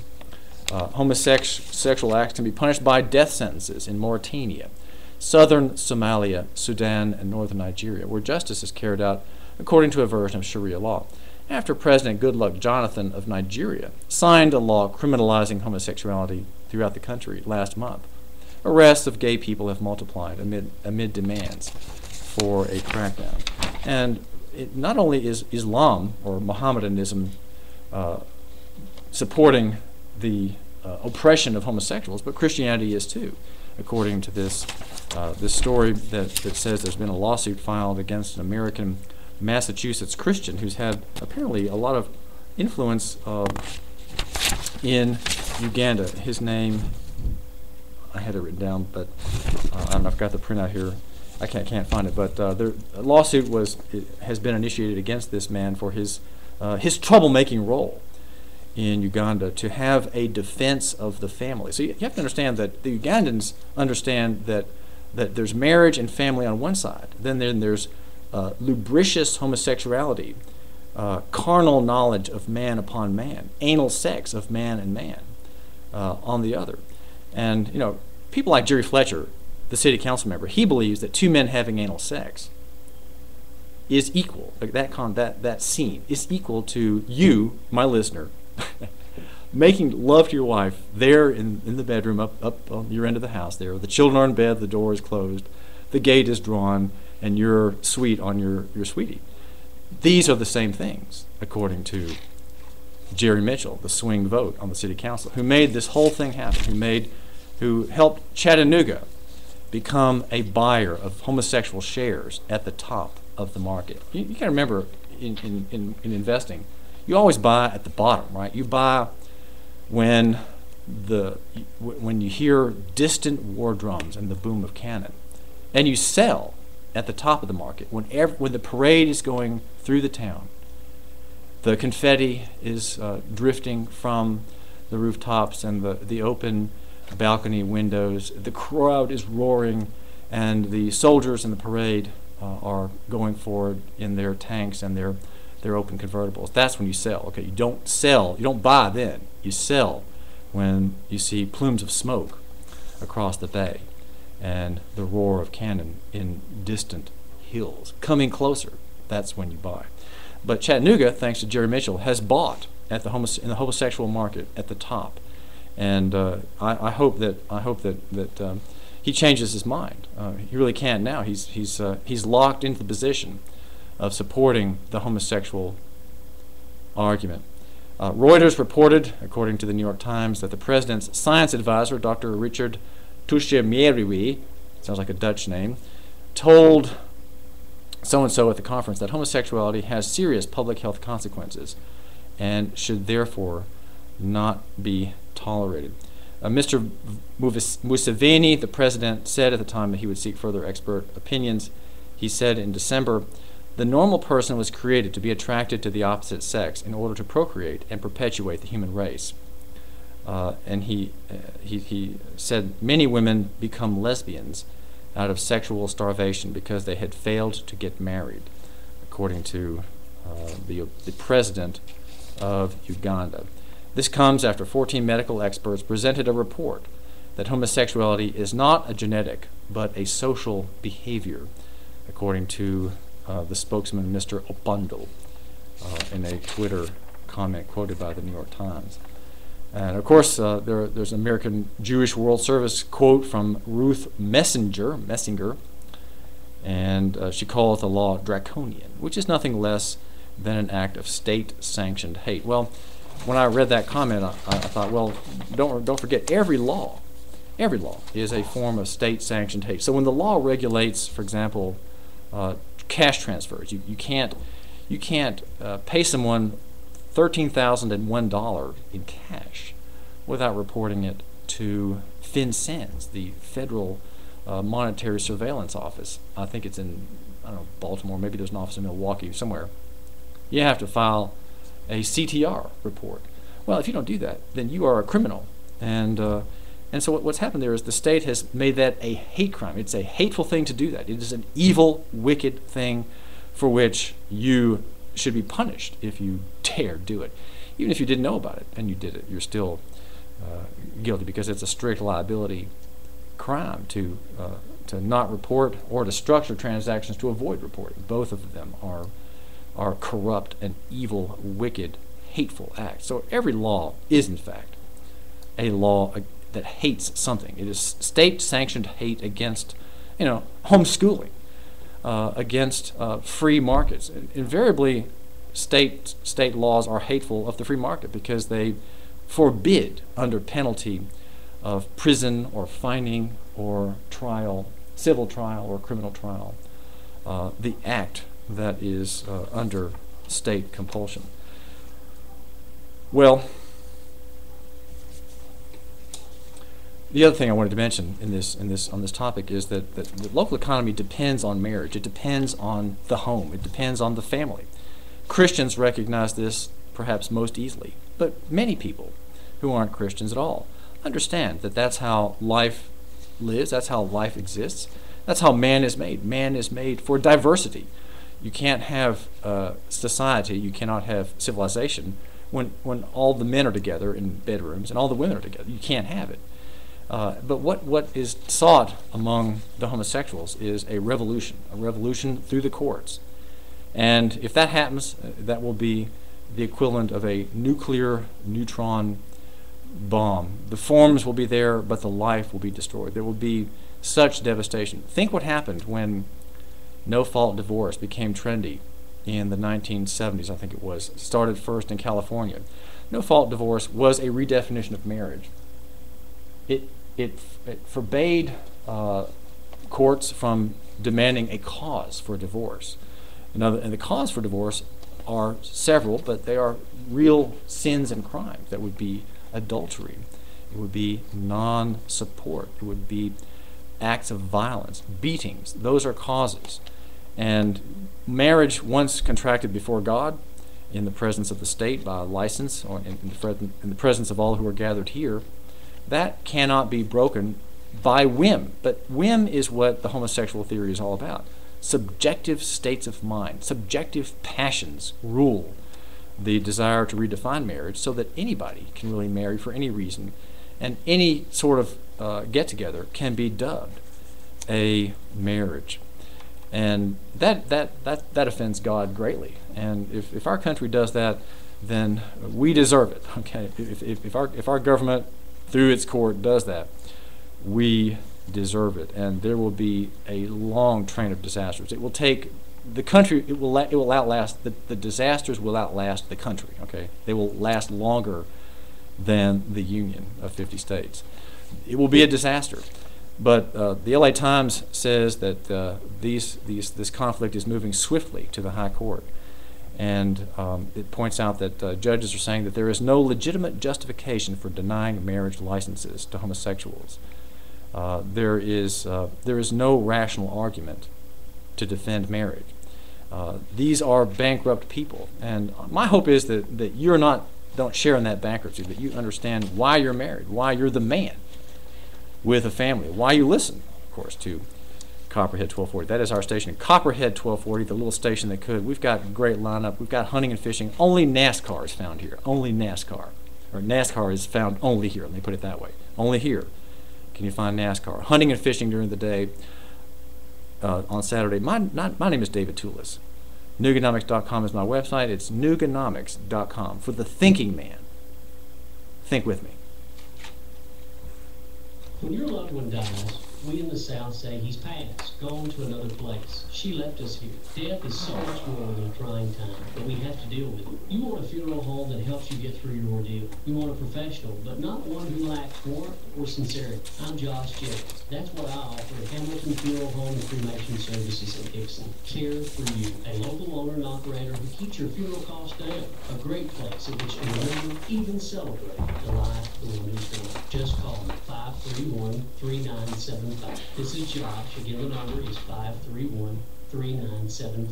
Homosexual acts can be punished by death sentences in Mauritania, southern Somalia, Sudan, and northern Nigeria, where justice is carried out according to a version of Sharia law, after President Goodluck Jonathan of Nigeria signed a law criminalizing homosexuality throughout the country last month. Arrests of gay people have multiplied amid demands for a crackdown. And not only is Islam or Mohammedanism supporting the oppression of homosexuals, but Christianity is too, according to this story that says there's been a lawsuit filed against an American Massachusetts Christian who's had apparently a lot of influence in Uganda. His name, I had it written down, but I've got the printout here. I can't find it. But a lawsuit has been initiated against this man for his troublemaking role in Uganda to have a defense of the family. So you have to understand that the Ugandans understand that there's marriage and family on one side. Then there's lubricious homosexuality, carnal knowledge of man upon man, anal sex of man and man on the other. And people like Jerry Fletcher, the city council member, he believes that two men having anal sex is equal. That scene is equal to you, my listener, making love to your wife there in the bedroom up on your end of the house there. The children are in bed, the door is closed, the gate is drawn, and you're sweet on your sweetie. These are the same things, according to Jerry Mitchell, the swing vote on the city council, who made this whole thing happen, who helped Chattanooga become a buyer of homosexual shares at the top of the market. You got to remember in investing, you always buy at the bottom, right? You buy when you hear distant war drums and the boom of cannon, and you sell at the top of the market when the parade is going through the town. The confetti is drifting from the rooftops and the open balcony windows. The crowd is roaring, and the soldiers in the parade are going forward in their tanks and their open convertibles. That's when you sell. Okay, you don't buy then. You sell when you see plumes of smoke across the bay and the roar of cannon in distant hills coming closer. That's when you buy. But Chattanooga, thanks to Jerry Mitchell, has bought in the homosexual market at the top. And I hope that he changes his mind. He really can now. He's locked into the position of supporting the homosexual argument. Reuters reported, according to the New York Times, that the president's science advisor, Dr. Richard Tushemierwi, sounds like a Dutch name, told so-and-so at the conference that homosexuality has serious public health consequences and should therefore not be tolerated. Mr. Museveni, the president, said at the time that he would seek further expert opinions. He said in December, "The normal person was created to be attracted to the opposite sex in order to procreate and perpetuate the human race." And he said many women become lesbians out of sexual starvation because they had failed to get married, according to the president of Uganda. This comes after 14 medical experts presented a report that homosexuality is not a genetic but a social behavior, according to the spokesman, Mr. Opondo, in a Twitter comment quoted by the New York Times. And of course, there's an American Jewish World Service quote from Ruth Messinger, and she calls the law draconian, which is nothing less than an act of state-sanctioned hate. Well, when I read that comment, I thought, well, don't forget, every law is a form of state-sanctioned hate. So when the law regulates, for example, cash transfers, you can't pay someone $13,001 in cash without reporting it to FinCENS, the Federal Monetary Surveillance Office. I think it's in, Baltimore. Maybe there's an office in Milwaukee somewhere. You have to file a CTR report. Well, if you don't do that, then you are a criminal. And so what's happened there is the state has made that a hate crime. It's a hateful thing to do that. It is an evil, wicked thing for which you should be punished if you dare do it. Even if you didn't know about it and you did it, you're still guilty, because it's a strict liability crime to not report or to structure transactions to avoid reporting. Both of them are corrupt and evil, wicked, hateful acts. So every law is, in fact, a law that hates something. It is state-sanctioned hate against, homeschooling, against free markets. Invariably, state laws are hateful of the free market because they forbid, under penalty of prison or fining or trial, civil trial or criminal trial, the act that is under state compulsion. Well, the other thing I wanted to mention on this topic is that the local economy depends on marriage. It depends on the home. It depends on the family. Christians recognize this perhaps most easily, but many people who aren't Christians at all understand that that's how life lives. That's how life exists. That's how man is made. Man is made for diversity. You can't have society, you cannot have civilization when all the men are together in bedrooms and all the women are together. You can't have it. But what is sought among the homosexuals is a revolution through the courts. And if that happens, that will be the equivalent of a nuclear neutron bomb. The forms will be there, but the life will be destroyed. There will be such devastation. Think what happened when no-fault divorce became trendy in the 1970s, I think it was. It started first in California. No-fault divorce was a redefinition of marriage. It forbade courts from demanding a cause for divorce. And the cause for divorce are several, but they are real sins and crimes. That would be adultery. It would be non-support. It would be acts of violence, beatings. Those are causes. And marriage, once contracted before God, in the presence of the state by license, or in the presence of all who are gathered here, that cannot be broken by whim. But whim is what the homosexual theory is all about. Subjective states of mind, subjective passions rule the desire to redefine marriage so that anybody can really marry for any reason, and any sort of get-together can be dubbed a marriage. And that offends God greatly. And if our country does that, then we deserve it. Okay, if our government through its court does that, we deserve it. And there will be a long train of disasters. It will take the country, it will outlast, the disasters will outlast the country, okay? They will last longer than the Union of 50 states. It will be a disaster. But the LA Times says that this conflict is moving swiftly to the High Court. And it points out that judges are saying that there is no legitimate justification for denying marriage licenses to homosexuals. There is no rational argument to defend marriage. These are bankrupt people. And my hope is that don't share in that bankruptcy, that you understand why you're married, why you're the man with a family, why you listen, of course, to Copperhead 1240. That is our station, Copperhead 1240, the little station that could. We've got a great lineup. We've got hunting and fishing. Only NASCAR is found here. Only NASCAR. Or NASCAR is found only here. Let me put it that way. Only here can you find NASCAR. Hunting and fishing during the day on Saturday. My name is David Toulis. Nuganomics.com is my website. It's Nuganomics.com for the thinking man. Think with me. When your loved one dies, we in the South say he's passed, gone to another place. She left us here. Death is so much more than a trying time, but we have to deal with it. You want a funeral home that helps you get through your ordeal. You want a professional, but not one who lacks warmth or sincerity. I'm Josh Jeffers. That's what I offer at Hamilton Funeral Home and Cremation Services in Hickson. Care for you. A local owner and operator who keeps your funeral costs down. A great place at which to remember, even celebrate the life of the one who's gone. Just call me 531-3975. This is Josh. Again, the number is 531-3975.